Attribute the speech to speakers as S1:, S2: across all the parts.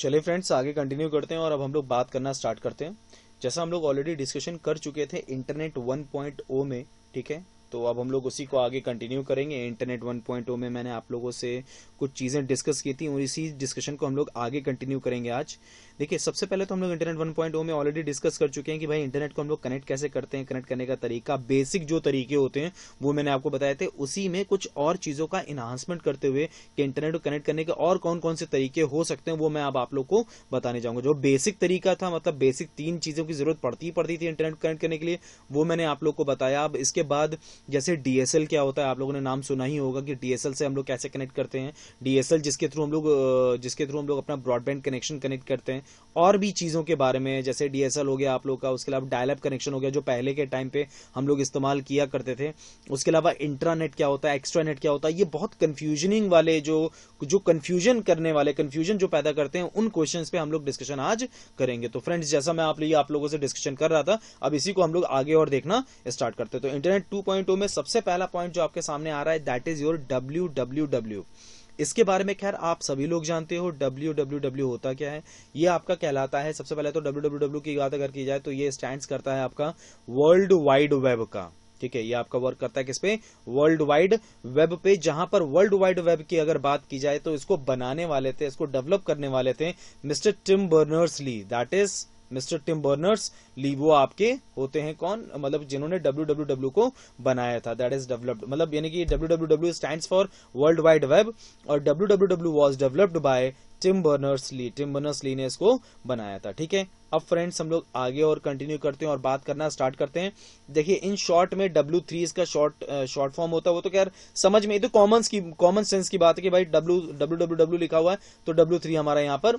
S1: चलिए फ्रेंड्स, आगे कंटिन्यू करते हैं और अब हम लोग बात करना स्टार्ट करते हैं। जैसा हम लोग ऑलरेडी डिस्कशन कर चुके थे इंटरनेट 1.0 में, ठीक है, तो अब हम लोग उसी को आगे कंटिन्यू करेंगे। इंटरनेट 1.0 में मैंने आप लोगों से कुछ चीज़ें डिस्कस की थी और इसी डिस्कशन को हम लोग आगे कंटिन्यू करेंगे आज। देखिए, सबसे पहले तो हम लोग इंटरनेट 1.0 में ऑलरेडी डिस्कस कर चुके हैं कि भाई इंटरनेट को हम लोग कनेक्ट कैसे करते हैं, कनेक्ट करने का तरीका, बेसिक जो तरीके होते हैं वो मैंने आपको बताए थे। उसी में कुछ और चीज़ों का इन्हांसमेंट करते हुए कि इंटरनेट को कनेक्ट करने के और कौन कौन से तरीके हो सकते हैं वो मैं अब आप लोग को बताने जाऊंगा। जो बेसिक तरीका था, मतलब बेसिक 3 चीज़ों की जरूरत पड़ती थी इंटरनेट कनेक्ट करने के लिए, वो मैंने आप लोग को बताया। अब इसके बाद जैसे डीएसएल क्या होता है, आप लोगों ने नाम सुना ही होगा कि डीएसएल से हम लोग कैसे कनेक्ट करते हैं। डीएसएल जिसके थ्रू हम लोग अपना ब्रॉडबैंड कनेक्शन कनेक्ट करते हैं। और भी चीज़ों के बारे में, जैसे डीएसएल हो गया आप लोग का, उसके अलावा डायल अप कनेक्शन हो गया जो पहले के टाइम पे हम लोग इस्तेमाल किया करते थे। उसके अलावा इंट्रानेट क्या होता है, एक्स्ट्रानेट क्या होता है, ये बहुत कंफ्यूजनिंग वाले जो कंफ्यूजन करने वाले, कंफ्यूजन जो पैदा करते हैं, उन क्वेश्चंस पे हम लोग डिस्कशन आज करेंगे। तो फ्रेंड्स, जैसा मैं आप लोगों से डिस्कशन कर रहा था, अब इसी को हम लोग आगे और देखना स्टार्ट करते हैं। तो इंटरनेट 2.0 में सबसे पहला पॉइंट जो आपके सामने आ रहा है, दैट इज योर www। इसके बारे में खैर आप सभी लोग जानते हो www होता क्या है। ये आपका कहलाता है, सबसे पहले तो www की बात अगर की जाए तो ये स्टैंड्स करता है आपका वर्ल्ड वाइड वेब का। ठीक है, ये आपका वर्क करता है किस पे, वर्ल्ड वाइड वेब पे। जहां पर वर्ल्ड वाइड वेब की अगर बात की जाए तो इसको बनाने वाले थे, इसको डेवलप करने वाले थे mister Tim Berners Lee. That is mister Tim Berners Lee. वो आपके होते हैं कौन, मतलब जिन्होंने www को बनाया था। दैट इज डेवलप्ड, मतलब यानी कि www stands for world wide web और www was developed by Tim Berners Lee. Tim Berners Lee ने इसको बनाया था। ठीक है, अब फ्रेंड्स हम लोग आगे और कंटिन्यू करते हैं और बात करना स्टार्ट करते हैं। देखिए, इन शॉर्ट में W3 इसका शॉर्ट फॉर्म होता है। वो तो खैर समझ में, ये तो कॉमन सेंस की बात है कि भाई www लिखा हुआ है तो W3 हमारा यहाँ पर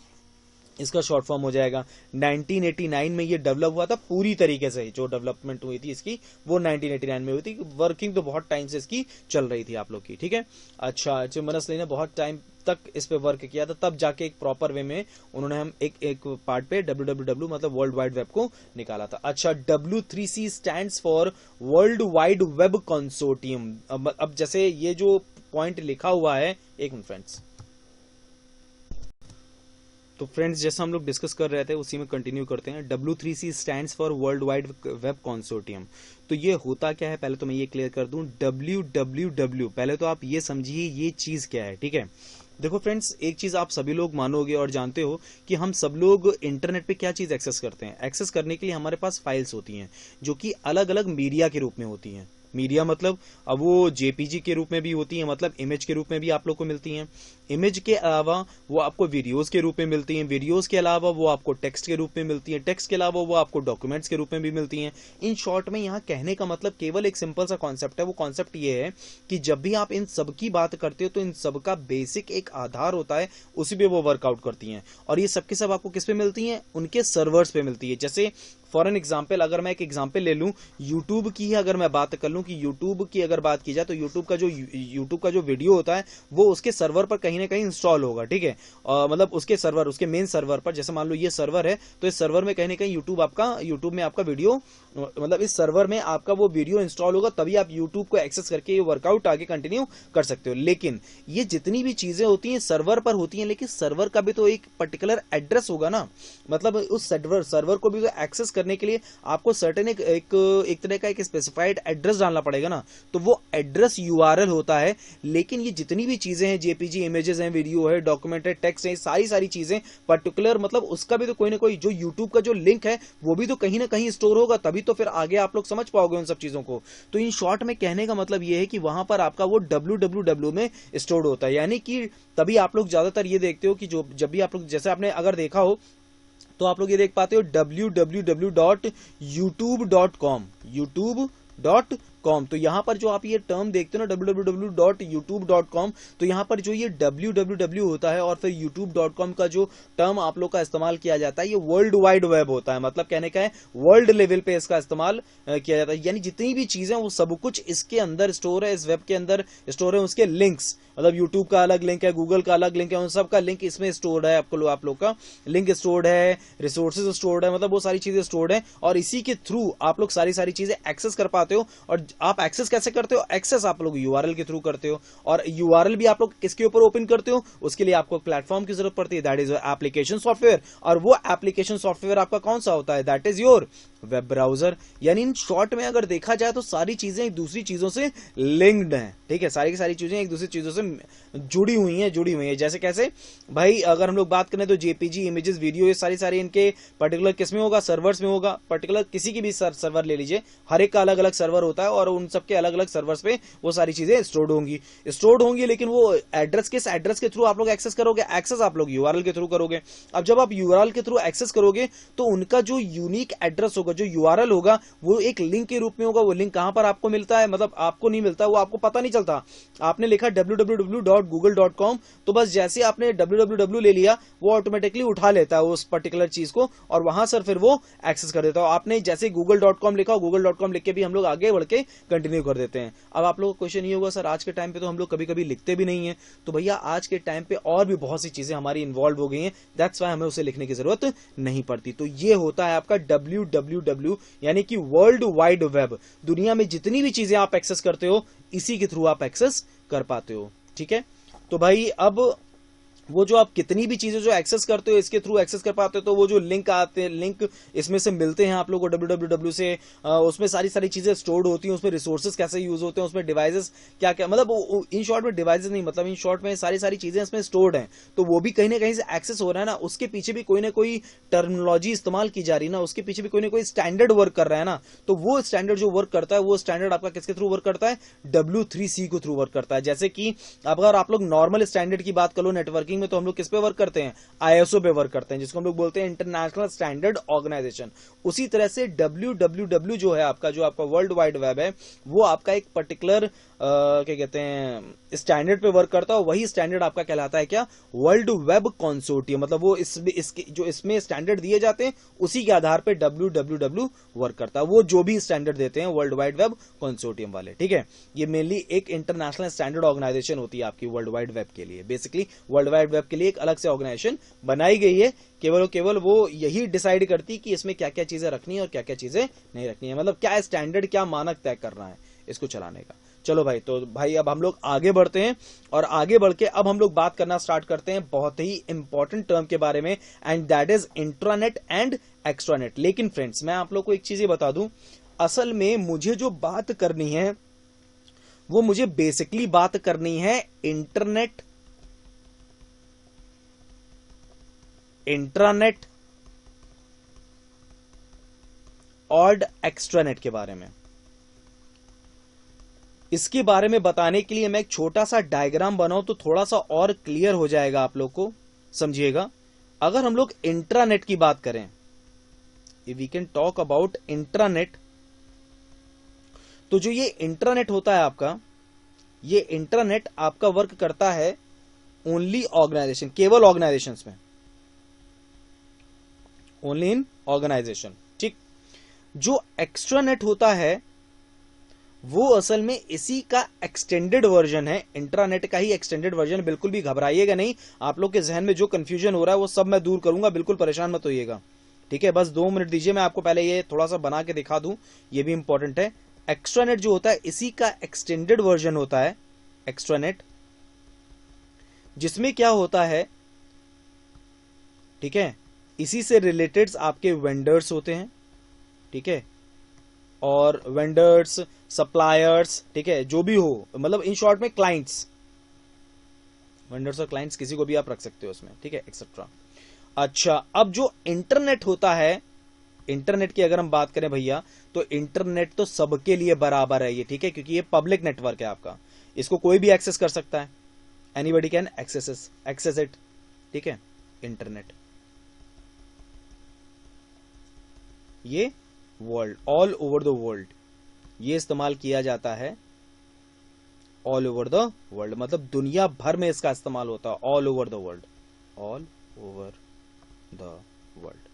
S1: इसका शॉर्ट फॉर्म हो जाएगा। 1989 में ये डेवलप हुआ था पूरी तरीके से। जो डेवलपमेंट हुई थी इसकी वो 1989 में हुई थी। वर्किंग तो बहुत टाइम से इसकी चल रही थी आप लोग की। ठीक है, अच्छा, टिम बर्नर्स-ली ने बहुत टाइम तक इस पे वर्क किया था, तब जाके एक प्रॉपर वे में उन्होंने हम एक पार्ट पे www मतलब वर्ल्ड वाइड वेब को निकाला था। अच्छा, W3C stands for world wide web consortium. अब जैसे ये जो पॉइंट लिखा हुआ है, एक मिनट फ्रेंड्स, तो फ्रेंड्स जैसा हम लोग डिस्कस कर रहे थे उसी में कंटिन्यू करते हैं। W3C stands for world wide web consortium. तो ये होता क्या है, पहले तो मैं ये क्लियर कर दूं। www, पहले तो आप ये समझिए ये चीज क्या है। ठीक है, देखो फ्रेंड्स, एक चीज आप सभी लोग मानोगे और जानते हो कि हम सब लोग इंटरनेट पे क्या चीज एक्सेस करते हैं। एक्सेस करने के लिए हमारे पास फाइल्स होती हैं जो कि अलग अलग मीडिया के रूप में होती हैं। मीडिया मतलब अब वो जेपीजी के रूप में भी होती है, मतलब इमेज के रूप में भी आप लोग को मिलती हैं। इमेज के अलावा वो आपको वीडियोस के रूप में मिलती हैं। वीडियोस के अलावा वो आपको टेक्स्ट के रूप में मिलती हैं। टेक्स्ट के अलावा वो आपको डॉक्यूमेंट्स के रूप में भी मिलती हैं। इन शॉर्ट में यहाँ कहने का मतलब केवल एक सिंपल सा कॉन्सेप्ट है। वो कॉन्सेप्ट ये है कि जब भी आप इन सब की बात करते हो तो इन सब का बेसिक एक आधार होता है, उसी पे वो वर्कआउट करती हैं। और ये सबके सब आपको किस पे मिलती हैं, उनके सर्वर्स पे मिलती है। जैसे फॉर एन एग्जाम्पल, अगर मैं एक एग्जाम्पल ले लूं यूट्यूब की ही, अगर मैं बात कर लूं कि यूट्यूब की अगर बात की जाए तो यूट्यूब का जो वीडियो होता है वो उसके सर्वर पर कहीं ना कहीं इंस्टॉल होगा। ठीक है, मतलब उसके सर्वर, उसके मेन सर्वर पर, जैसे मान लो ये सर्वर है तो इस सर्वर में कहीं ना कहीं यूट्यूब में आपका वीडियो, मतलब इस सर्वर में आपका वो वीडियो इंस्टॉल होगा, तभी आप यूट्यूब को एक्सेस करके ये वर्कआउट आगे कंटिन्यू कर सकते हो। लेकिन ये जितनी भी चीजें होती हैं सर्वर पर होती हैं, लेकिन सर्वर का भी तो एक पर्टिकुलर एड्रेस होगा ना। मतलब उस सर्वर को भी तो एक्सेस करने के लिए आपको सर्टेन एक तरह का एक स्पेसिफाइड एड्रेस डालना पड़ेगा ना, तो वो एड्रेस यूआरएल होता है। लेकिन ये जितनी भी चीजें हैं, जेपीजी इमेजेस हैं, वीडियो है, डॉक्यूमेंट है, टेक्स्ट है, सारी चीजें पर्टिकुलर, मतलब उसका भी तो कोई ना कोई जो यूट्यूब का जो लिंक है वो भी तो कहीं ना कहीं स्टोर होगा, तभी तो फिर आगे आप लोग समझ पाओगे उन सब चीजों को। तो इन शॉर्ट में कहने का मतलब ये है कि वहां पर आपका वो www में स्टोर्ड होता है। यानी कि तभी आप लोग ज्यादातर ये देखते हो कि जब भी आप लोग, जैसे आपने अगर देखा हो तो आप लोग ये देख पाते हो www.youtube.com, youtube.com। तो यहां पर जो आप ये टर्म देखते हो ना www.youtube.com, तो यहां पर जो ये www होता है और फिर youtube.com का जो टर्म आप लोग का इस्तेमाल किया जाता है, ये वर्ल्ड वाइड वेब होता है। मतलब कहने का है वर्ल्ड लेवल पे इसका इस्तेमाल किया जाता है। यानी जितनी भी चीजें वो सब कुछ इसके अंदर स्टोर है, इस वेब के अंदर स्टोर है। उसके लिंक्स, मतलब यूट्यूब का अलग लिंक है, गूगल का अलग लिंक है, उन सब का लिंक इसमें स्टोर्ड है। आप लोग का लिंक स्टोर्ड है, रिसोर्सेज स्टोर्ड है, मतलब वो सारी चीजें स्टोर्ड है और इसी के थ्रू आप लोग सारी चीजें एक्सेस कर पाते हो। और आप एक्सेस कैसे करते हो? एक्सेस आप लोग यूआरएल के थ्रू करते हो, और यूआरएल भी आप लोग किसके ऊपर ओपन करते हो? उसके लिए आपको प्लेटफॉर्म की जरूरत पड़ती है, दैट इज एप्लीकेशन सॉफ्टवेयर। और वो एप्लीकेशन सॉफ्टवेयर आपका कौन सा होता है? That is your web browser. यानी इन शॉर्ट में अगर देखा जाए तो सारी चीजें एक दूसरी चीजों से लिंक्ड हैं, ठीक है, सारी की सारी चीजें एक दूसरी चीजों से जुड़ी हुई हैं। जैसे कैसे भाई, अगर हम लोग बात करें तो जेपीजी, इमेजेस, वीडियो, ये सारी इनके पर्टिकुलर किस में होगा? सर्वर्स में होगा। पर्टिकुलर किसी की भी सर्वर ले लीजिए, हर एक का अलग अलग सर्वर होता है और उन सबके अलग अलग सर्वर्स पे वो सारी चीजें स्टोर्ड होंगी, लेकिन वो एड्रेस किस एड्रेस के थ्रू आप लोग एक्सेस करोगे? एक्सेस आप लोग यूआरएल के थ्रू करोगे। अब जब आप यूआरएल के थ्रू एक्सेस करोगे तो उनका जो यूनिक एड्रेस होगा, जो यूआरएल होगा, वो एक लिंक के रूप में होगा। वो लिंक कहां पर आपको मिलता है? मतलब आपको नहीं मिलता, वो आपको पता नहीं चलता। आपने लिखा www.google.com, तो बस जैसे आपने www ले लिया, वो ऑटोमेटिकली उठा लेता है उस पर्टिकुलर चीज को और वहां से फिर वो एक्सेस कर देता है। आपने जैसे google.com लिखा, google.com लिख के भी हम लोग आगे बढ़ के कंटिन्यू कर देते हैं। अब आप लोगों को क्वेश्चन ये होगा, सर आज के टाइम पे तो हम लोग कभी कभी लिखते भी नहीं है। तो भैया आज के टाइम पे और भी बहुत सी चीजें हमारी इन्वॉल्व हो गई हैं, दैट्स वाई हमें उसे लिखने की जरूरत नहीं पड़ती। तो ये होता है आपका www, यानी कि वर्ल्ड वाइड वेब। दुनिया में जितनी भी चीजें आप एक्सेस करते हो, इसी के थ्रू आप एक्सेस कर पाते हो, ठीक है। तो भाई अब वो जो आप कितनी भी चीजें जो एक्सेस करते हो इसके थ्रू एक्सेस कर पाते हो, तो वो जो लिंक आते हैं, लिंक इसमें से मिलते हैं आप लोगों को www से, उसमें सारी चीजें स्टोर्ड होती हैं, उसमें रिसोर्सेज कैसे यूज होते हैं, उसमें डिवाइसेस क्या क्या, मतलब इन शॉर्ट में डिवाइसेस नहीं, मतलब इन शॉर्ट में सारी चीजें इसमें स्टोर्ड हैं। तो वो भी कहीं ना कहीं से एक्सेस हो रहा है ना, उसके पीछे भी कोई ना कोई टर्मिनोलॉजी इस्तेमाल की जा रही है ना, उसके पीछे भी कोई ना कोई स्टैंडर्ड वर्क कर रहा है ना। तो वो स्टैंडर्ड जो वर्क करता है, वो स्टैंडर्ड आपका किसके थ्रू वर्क करता है? W3C को थ्रू वर्क करता है। जैसे कि अगर आप लोग नॉर्मल स्टैंडर्ड की बात करो नेटवर्किंग में, तो हम लोग किस पे वर्क करते हैं? आईएसओ पे वर्क करते हैं, जिसको हम लोग बोलते हैं इंटरनेशनल स्टैंडर्ड ऑर्गेनाइजेशन। उसी तरह से www जो है आपका, जो आपका वर्ल्ड वाइड वेब है, वो आपका एक पर्टिकुलर क्या कहते हैं स्टैंडर्ड पे वर्क करता है। वही स्टैंडर्ड आपका कहलाता है क्या? World web consortium. मतलब वो इसके जो इसमें स्टैंडर्ड दिए जाते हैं, उसी के आधार पे www वर्क करता है। वो जो भी स्टैंडर्ड देते हैं वर्ल्ड वाइड वेब कंसोर्टियम वाले, ठीक है। ये मेनली एक इंटरनेशनल स्टैंडर्ड ऑर्गेनाइजेशन होती है आपकी वर्ल्ड वाइड वेब के लिए। बेसिकली वर्ल्ड वाइड वेब के लिए एक अलग से ऑर्गेनाइजेशन बनाई गई है, केवल वो यही डिसाइड करती कि इसमें क्या क्या चीजें रखनी है और क्या क्या चीजें नहीं रखनी है, मतलब क्या स्टैंडर्ड, क्या मानक तय करना है इसको चलाने का। चलो भाई, तो भाई अब हम लोग आगे बढ़ते हैं, और आगे बढ़ के अब हम लोग बात करना स्टार्ट करते हैं बहुत ही इंपॉर्टेंट टर्म के बारे में, and that is intranet and extranet. लेकिन फ्रेंड्स, मैं आप लोग को एक चीज बता दूं, असल में मुझे जो बात करनी है वो मुझे बेसिकली बात करनी है इंटरनेट, इंट्रानेट और एक्स्ट्रानेट के बारे में। इसके बारे में बताने के लिए मैं एक छोटा सा डायग्राम बनाऊं तो थोड़ा सा और क्लियर हो जाएगा आप लोग को, समझिएगा। अगर हम लोग इंट्रानेट की बात करें, if we can talk about intranet, तो जो ये इंट्रानेट होता है आपका, ये इंट्रानेट आपका वर्क करता है ओनली ऑर्गेनाइजेशन, केवल ऑर्गेनाइजेशंस में, ओनली इन ऑर्गेनाइजेशन, ठीक। जो एक्स्ट्रानेट होता है वो असल में इसी का एक्सटेंडेड वर्जन है, इंट्रानेट का ही एक्सटेंडेड वर्जन। बिल्कुल भी घबराइएगा नहीं, आप लोग के जहन में जो कंफ्यूजन हो रहा है वो सब मैं दूर करूंगा, बिल्कुल परेशान मत होइएगा, ठीक है। बस 2 मिनट दीजिए, मैं आपको पहले ये थोड़ा सा बना के दिखा दूं, ये भी इंपॉर्टेंट है। एक्स्ट्रानेट जो होता है इसी का एक्सटेंडेड वर्जन होता है एक्स्ट्रानेट, जिसमें क्या होता है, ठीक है, इसी से रिलेटेड आपके वेंडर्स होते हैं, ठीक है, और वेंडर्स, सप्लायर्स, ठीक है, जो भी हो, मतलब इन शॉर्ट में क्लाइंट्स, वेंडर्स और क्लाइंट्स किसी को भी आप रख सकते हो उसमें, ठीक है, एक्सेट्रा। अच्छा, अब जो इंटरनेट होता है, इंटरनेट की अगर हम बात करें भैया, तो इंटरनेट तो सबके लिए बराबर है ये, ठीक है, क्योंकि ये पब्लिक नेटवर्क है आपका, इसको कोई भी एक्सेस कर सकता है, एनीबडी कैन एक्सेस इट, ठीक है। इंटरनेट ये world, all over the world, ये इस्तेमाल किया जाता है ऑल ओवर द वर्ल्ड, मतलब दुनिया भर में इसका इस्तेमाल होता है, all over the world, all over the world,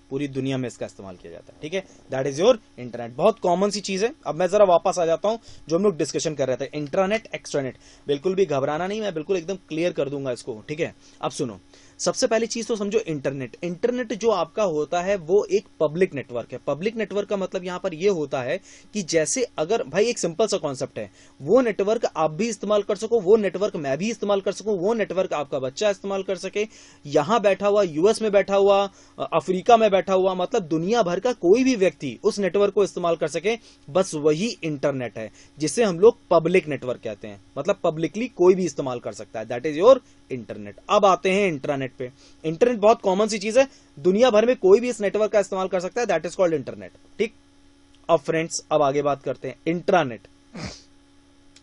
S1: पूरी दुनिया में इसका इस्तेमाल किया जाता है, ठीक है। दैट इज योर इंटरनेट, बहुत कॉमन सी चीज है। अब मैं जरा वापस आ जाता हूं जो हम लोग डिस्कशन कर रहे थे, इंट्रानेट, एक्स्ट्रानेट। बिल्कुल भी घबराना नहीं, मैं बिल्कुल एकदम क्लियर कर दूंगा इसको, ठीक है। अब सुनो, सबसे पहली चीज तो समझो इंटरनेट। इंटरनेट जो आपका होता है वो एक पब्लिक नेटवर्क है। पब्लिक नेटवर्क का मतलब यहां पर ये होता है कि जैसे अगर भाई एक सिंपल सा कॉन्सेप्ट है, वो नेटवर्क आप भी इस्तेमाल कर सको, वो नेटवर्क मैं भी इस्तेमाल कर सकूं, वो नेटवर्क आपका बच्चा इस्तेमाल कर सके, यहां बैठा हुआ, यूएस में बैठा हुआ, अफ्रीका में बैठा हुआ, मतलब दुनिया भर का कोई भी व्यक्ति उस नेटवर्क को इस्तेमाल कर सके, बस वही इंटरनेट है, जिसे हम लोग पब्लिक नेटवर्क कहते हैं। मतलब पब्लिकली कोई भी इस्तेमाल कर सकता है, दैट इज योर इंटरनेट। अब आते हैं इंट्रानेट पे। इंटरनेट बहुत कॉमन सी चीज है, दुनिया भर में कोई भी इस नेटवर्क का इस्तेमाल कर सकता है, दैट इज कॉल्ड इंटरनेट। ठीक, अब फ्रेंड्स अब आगे बात करते हैं इंट्रानेट।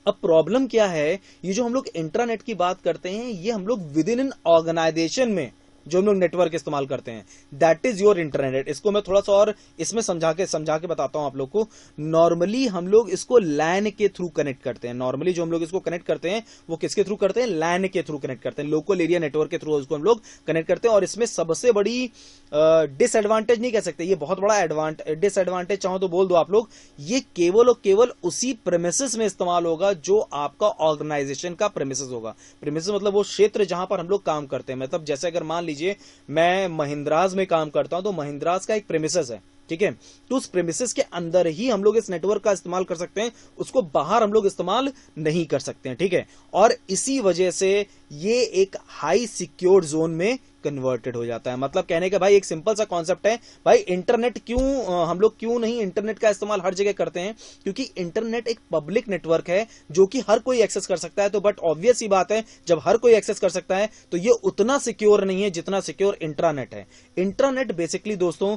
S1: अब प्रॉब्लम क्या है, ये जो हम लोग इंट्रानेट की बात करते हैं, ये हम लोग विद इन एन ऑर्गेनाइजेशन में जो हम लोग नेटवर्क इस्तेमाल करते हैं, दैट इज योर इंटरनेट। इसको मैं थोड़ा सा और इसमें समझा के बताता हूं आप लोग को। नॉर्मली हम लोग इसको लैन के थ्रू कनेक्ट करते हैं। नॉर्मली जो हम लोग इसको कनेक्ट करते हैं वो किसके थ्रू करते हैं, लैन के थ्रू कनेक्ट करते हैं, लोकल एरिया नेटवर्क के थ्रू इसको हम लोग कनेक्ट करते हैं। और इसमें सबसे बड़ी डिसएडवांटेज नहीं कह सकते, ये बहुत बड़ा डिसएडवांटेज चाहो तो बोल दो आप लोग, ये केवल और केवल उसी प्रेमिसेस में इस्तेमाल होगा जो आपका ऑर्गेनाइजेशन का प्रेमिसेस होगा। प्रेमिसेस मतलब वो क्षेत्र जहां पर हम लोग काम करते हैं। मतलब जैसे अगर मान लीजिए मैं महिंद्राज में काम करता हूं, तो महिंद्राज का एक प्रेमिसेस है, ठीक है, तो उस प्रेमिसेस के अंदर ही हम लोग इस नेटवर्क का इस्तेमाल कर सकते हैं, उसको बाहर हम लोग इस्तेमाल नहीं कर सकते हैं, ठीक है। और इसी वजह से ये एक हाई सिक्योर जोन में कन्वर्टेड हो जाता है। मतलब कहने का भाई एक सिंपल सा कॉन्सेप्ट है, भाई इंटरनेट क्यों हम लोग क्यों नहीं इंटरनेट का इस्तेमाल हर जगह करते हैं, क्योंकि इंटरनेट एक पब्लिक नेटवर्क है जो कि हर कोई एक्सेस कर सकता है। तो बट ऑब्वियस ही बात है, जब हर कोई एक्सेस कर सकता है तो ये उतना सिक्योर नहीं है जितना सिक्योर इंट्रानेट है। इंट्रानेट बेसिकली दोस्तों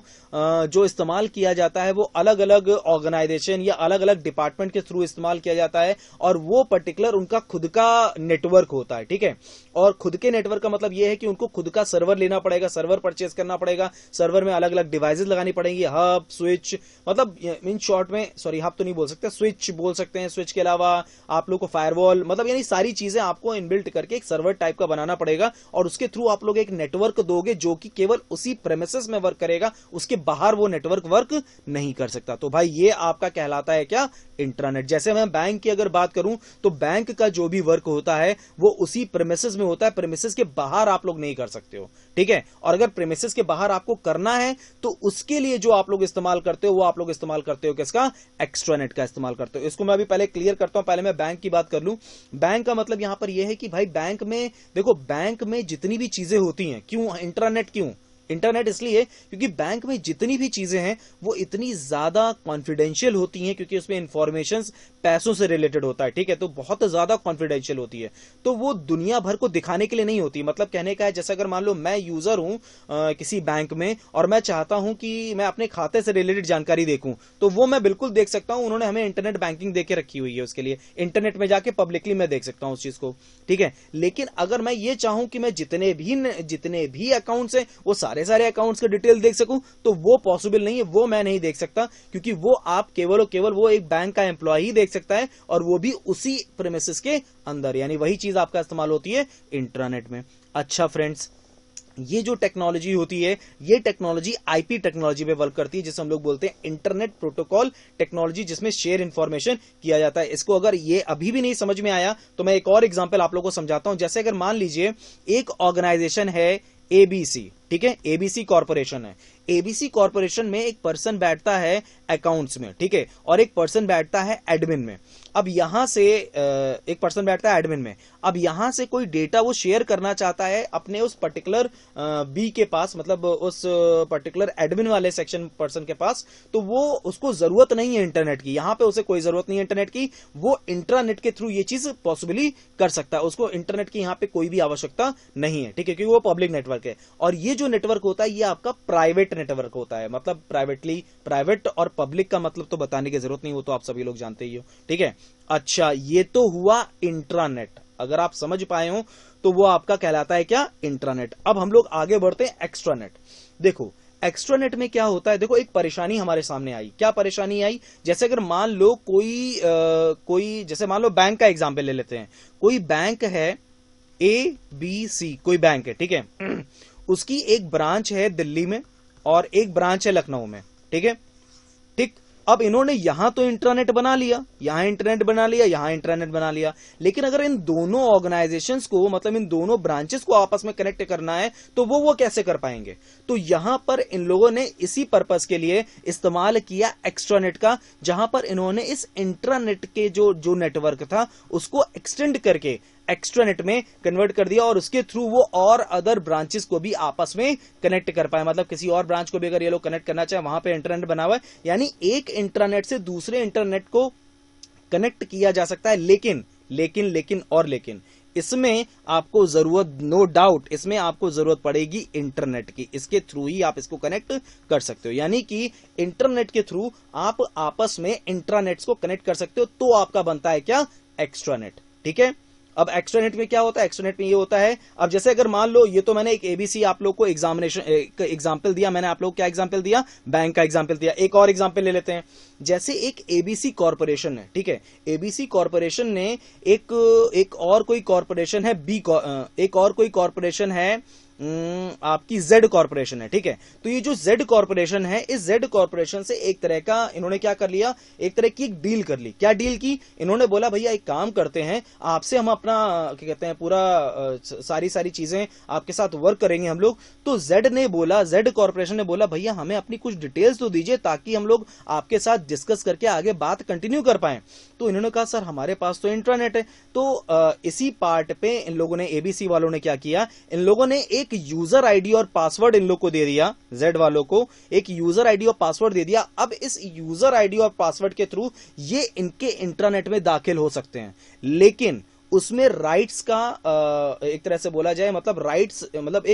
S1: जो इस्तेमाल किया जाता है वो अलग अलग ऑर्गेनाइजेशन या अलग अलग डिपार्टमेंट के थ्रू इस्तेमाल किया जाता है, और वो पर्टिकुलर उनका खुद का नेटवर्क होता है, ठीक है। और खुद के नेटवर्क का मतलब ये है कि उनको खुद का सर्वर लेना पड़ेगा, सर्वर परचेज करना पड़ेगा, सर्वर में अलग अलग डिवाइसेस लगानी पड़ेंगी, हब स्विच, मतलब इन शॉर्ट में, सॉरी हब तो नहीं बोल सकते, स्विच बोल सकते हैं। स्विच के अलावा आप लोग को फायरवॉल, मतलब यानी सारी चीजें आपको इनबिल्ट करके एक सर्वर टाइप का बनाना पड़ेगा, और उसके थ्रू आप लोग एक नेटवर्क दोगे जो कि केवल उसी प्रेमिसेस में वर्क करेगा, उसके बाहर वो नेटवर्क वर्क नहीं कर सकता। तो भाई ये आपका कहलाता है क्या, इंट्रानेट। जैसे मैं बैंक की अगर बात करूं तो बैंक का जो भी वर्क होता है वो उसी प्रेमिसेस में होता है, प्रेमिसेस के बाहर आप लोग नहीं कर सकते हो, ठीक है। और अगर प्रेमिसेस के बाहर आपको करना है तो उसके लिए जो आप लोग इस्तेमाल करते हो वो आप लोग इस्तेमाल करते हो किसका, एक्स्ट्रानेट का इस्तेमाल करते हो। इसको मैं अभी पहले क्लियर करता हूं, पहले मैं बैंक की बात कर लूं। बैंक का मतलब यहां पर यह है कि भाई बैंक में देखो, बैंक में जितनी भी चीजें होती हैं, क्यों इंटरनेट, क्यों इंटरनेट, इसलिए क्योंकि बैंक में जितनी भी चीजें हैं वो इतनी ज्यादा कॉन्फिडेंशियल होती हैं, क्योंकि उसमें इंफॉर्मेशन पैसों से रिलेटेड होता है, ठीक है, तो बहुत ज्यादा कॉन्फिडेंशियल होती है, तो वो दुनिया भर को दिखाने के लिए नहीं होती। मतलब कहने का है, जैसे अगर मान लो मैं यूजर हूं किसी बैंक में और मैं चाहता हूं कि मैं अपने खाते से रिलेटेड जानकारी देखूं, तो वो मैं बिल्कुल देख सकता हूं। उन्होंने हमें इंटरनेट बैंकिंग देके रखी हुई है, उसके लिए इंटरनेट में जाके पब्लिकली मैं देख सकता हूं उस चीज को, ठीक है। लेकिन अगर मैं ये चाहूं कि मैं जितने भी अकाउंट्स हैं वो सारे अकाउंट्स के डिटेल देख सकूं, तो वो पॉसिबल नहीं है, वो मैं नहीं देख सकता, क्योंकि वो आप केवल और केवल वो एक बैंक का एम्प्लॉय ही देख सकता है, और वो भी उसी प्रेमिसेस के अंदर, यानी वही चीज आपका इस्तेमाल होती है इंट्रानेट में। अच्छा फ्रेंड्स, ये जो टेक्नोलॉजी होती है, ये टेक्नोलॉजी आईपी टेक्नोलॉजी पे वर्क करती है, जिसे हम लोग बोलते हैं इंटरनेट प्रोटोकॉल टेक्नोलॉजी, जिसमें शेयर इंफॉर्मेशन किया जाता है। इसको अगर ये अभी भी नहीं समझ में आया तो मैं एक और एग्जांपल आप लोगों को समझाता हूं। जैसे अगर मान लीजिए एक ऑर्गेनाइजेशन है एबीसी, ठीक है, एबीसी कॉर्पोरेशन है। एबीसी कॉर्पोरेशन में एक पर्सन बैठता है अकाउंट्स में, ठीक है, और एक पर्सन बैठता है एडमिन में। अब यहां से एक पर्सन बैठता है एडमिन में, अब यहां से कोई डेटा वो शेयर करना चाहता है अपने उस पर्टिकुलर बी के पास, मतलब उस पर्टिकुलर एडमिन वाले सेक्शन पर्सन के पास, तो वो उसको जरूरत नहीं है इंटरनेट की, यहां पे उसे कोई जरूरत नहीं है इंटरनेट की, वो इंट्रानेट के थ्रू ये चीज पॉसिबली कर सकता है, उसको इंटरनेट की यहां पे कोई भी आवश्यकता नहीं है, ठीक है, क्योंकि वो पब्लिक नेटवर्क है। और ये जो नेटवर्क होता है ये आपका प्राइवेट नेटवर्क होता है, मतलब प्राइवेट और पब्लिक का मतलब तो बताने की जरूरत नहीं, वो तो आप सभी लोग जानते ही हो, ठीक है। अच्छा, ये तो हुआ इंट्रानेट, अगर आप समझ पाए हो तो वो आपका कहलाता है क्या, इंट्रानेट। अब हम लोग आगे बढ़ते हैं एक्स्ट्रानेट। देखो एक्स्ट्रानेट में क्या होता है, देखो एक परेशानी हमारे सामने आई। क्या परेशानी आई, जैसे अगर मान लो कोई जैसे मान लो बैंक का एग्जाम्पल ले लेते हैं, कोई बैंक है ABC, कोई बैंक है, ठीक है, उसकी एक ब्रांच है दिल्ली में और एक ब्रांच है लखनऊ में, ठीक है, ठीक। अब इन्होंने यहां तो इंट्रानेट बना लिया, यहां इंटरनेट बना लिया, यहां इंट्रानेट बना लिया, लेकिन अगर इन दोनों ऑर्गेनाइजेशंस को, मतलब इन दोनों ब्रांचेस को आपस में कनेक्ट करना है तो वो कैसे कर पाएंगे? तो यहां पर इन लोगों ने इसी पर्पस के लिए इस्तेमाल किया एक्स्ट्रानेट का, जहां पर इन्होंने इस इंट्रानेट के जो नेटवर्क था उसको एक्सटेंड करके एक्स्ट्रानेट में कन्वर्ट कर दिया, और उसके थ्रू वो और अदर ब्रांचेस को भी आपस में कनेक्ट कर पाए। मतलब किसी और ब्रांच को भी अगर ये लोग कनेक्ट करना चाहे, वहां पे इंटरनेट बना हुआ है, यानी एक इंटरनेट से दूसरे इंटरनेट को कनेक्ट किया जा सकता है। लेकिन इसमें आपको जरूरत, नो डाउट, इसमें आपको जरूरत पड़ेगी इंटरनेट की। इसके थ्रू ही आप इसको कनेक्ट कर सकते हो, यानी कि इंटरनेट के थ्रू आप आपस में इंट्रानेट्स को कनेक्ट कर सकते हो, तो आपका बनता है क्या? एक्स्ट्रानेट। ठीक है, अब एक्स्ट्रानेट में क्या होता है? एक्स्ट्रानेट में ये होता है, अब जैसे अगर मान लो ये तो मैंने एक एबीसी आप लोग को एग्जाम्पल दिया, मैंने आप लोग क्या एग्जाम्पल दिया? बैंक का एग्जाम्पल दिया। एक और एग्जाम्पल ले लेते हैं, जैसे एक एबीसी कॉर्पोरेशन है, ठीक है, एबीसी कॉर्पोरेशन ने एक और कोई कॉर्पोरेशन है एक और कोई कॉर्पोरेशन है आपकी जेड कॉर्पोरेशन है, ठीक है। तो ये जो जेड कॉर्पोरेशन है, इस जेड कॉर्पोरेशन से एक तरह का इन्होंने क्या कर लिया, एक तरह की एक डील कर ली। क्या डील की? इन्होंने बोला भैया एक काम करते हैं, आपसे हम अपना क्या कहते हैं पूरा सारी चीजें आपके साथ वर्क करेंगे हम लोग। तो जेड ने बोला, जेड कॉर्पोरेशन ने बोला भैया हमें अपनी कुछ डिटेल्स तो दीजिए ताकि हम लोग आपके साथ डिस्कस करके आगे बात कंटिन्यू कर पाए। तो इन्होंने कहा सर हमारे पास तो इंट्रानेट है। तो इसी पार्ट पे इन लोगों ने, एबीसी वालों ने क्या किया, इन लोगों ने एक यूजर आईडी और पासवर्ड इन लोग को दे दिया, जेड वालों को एक यूजर आईडी और पासवर्ड दे दिया। अब इस यूजर आईडी और पासवर्ड के थ्रू ये इनके इंट्रानेट में दाखिल हो सकते हैं, लेकिन उसमें राइट्स का एक तरह से बोला जाए, मतलब राइट्स, मतलब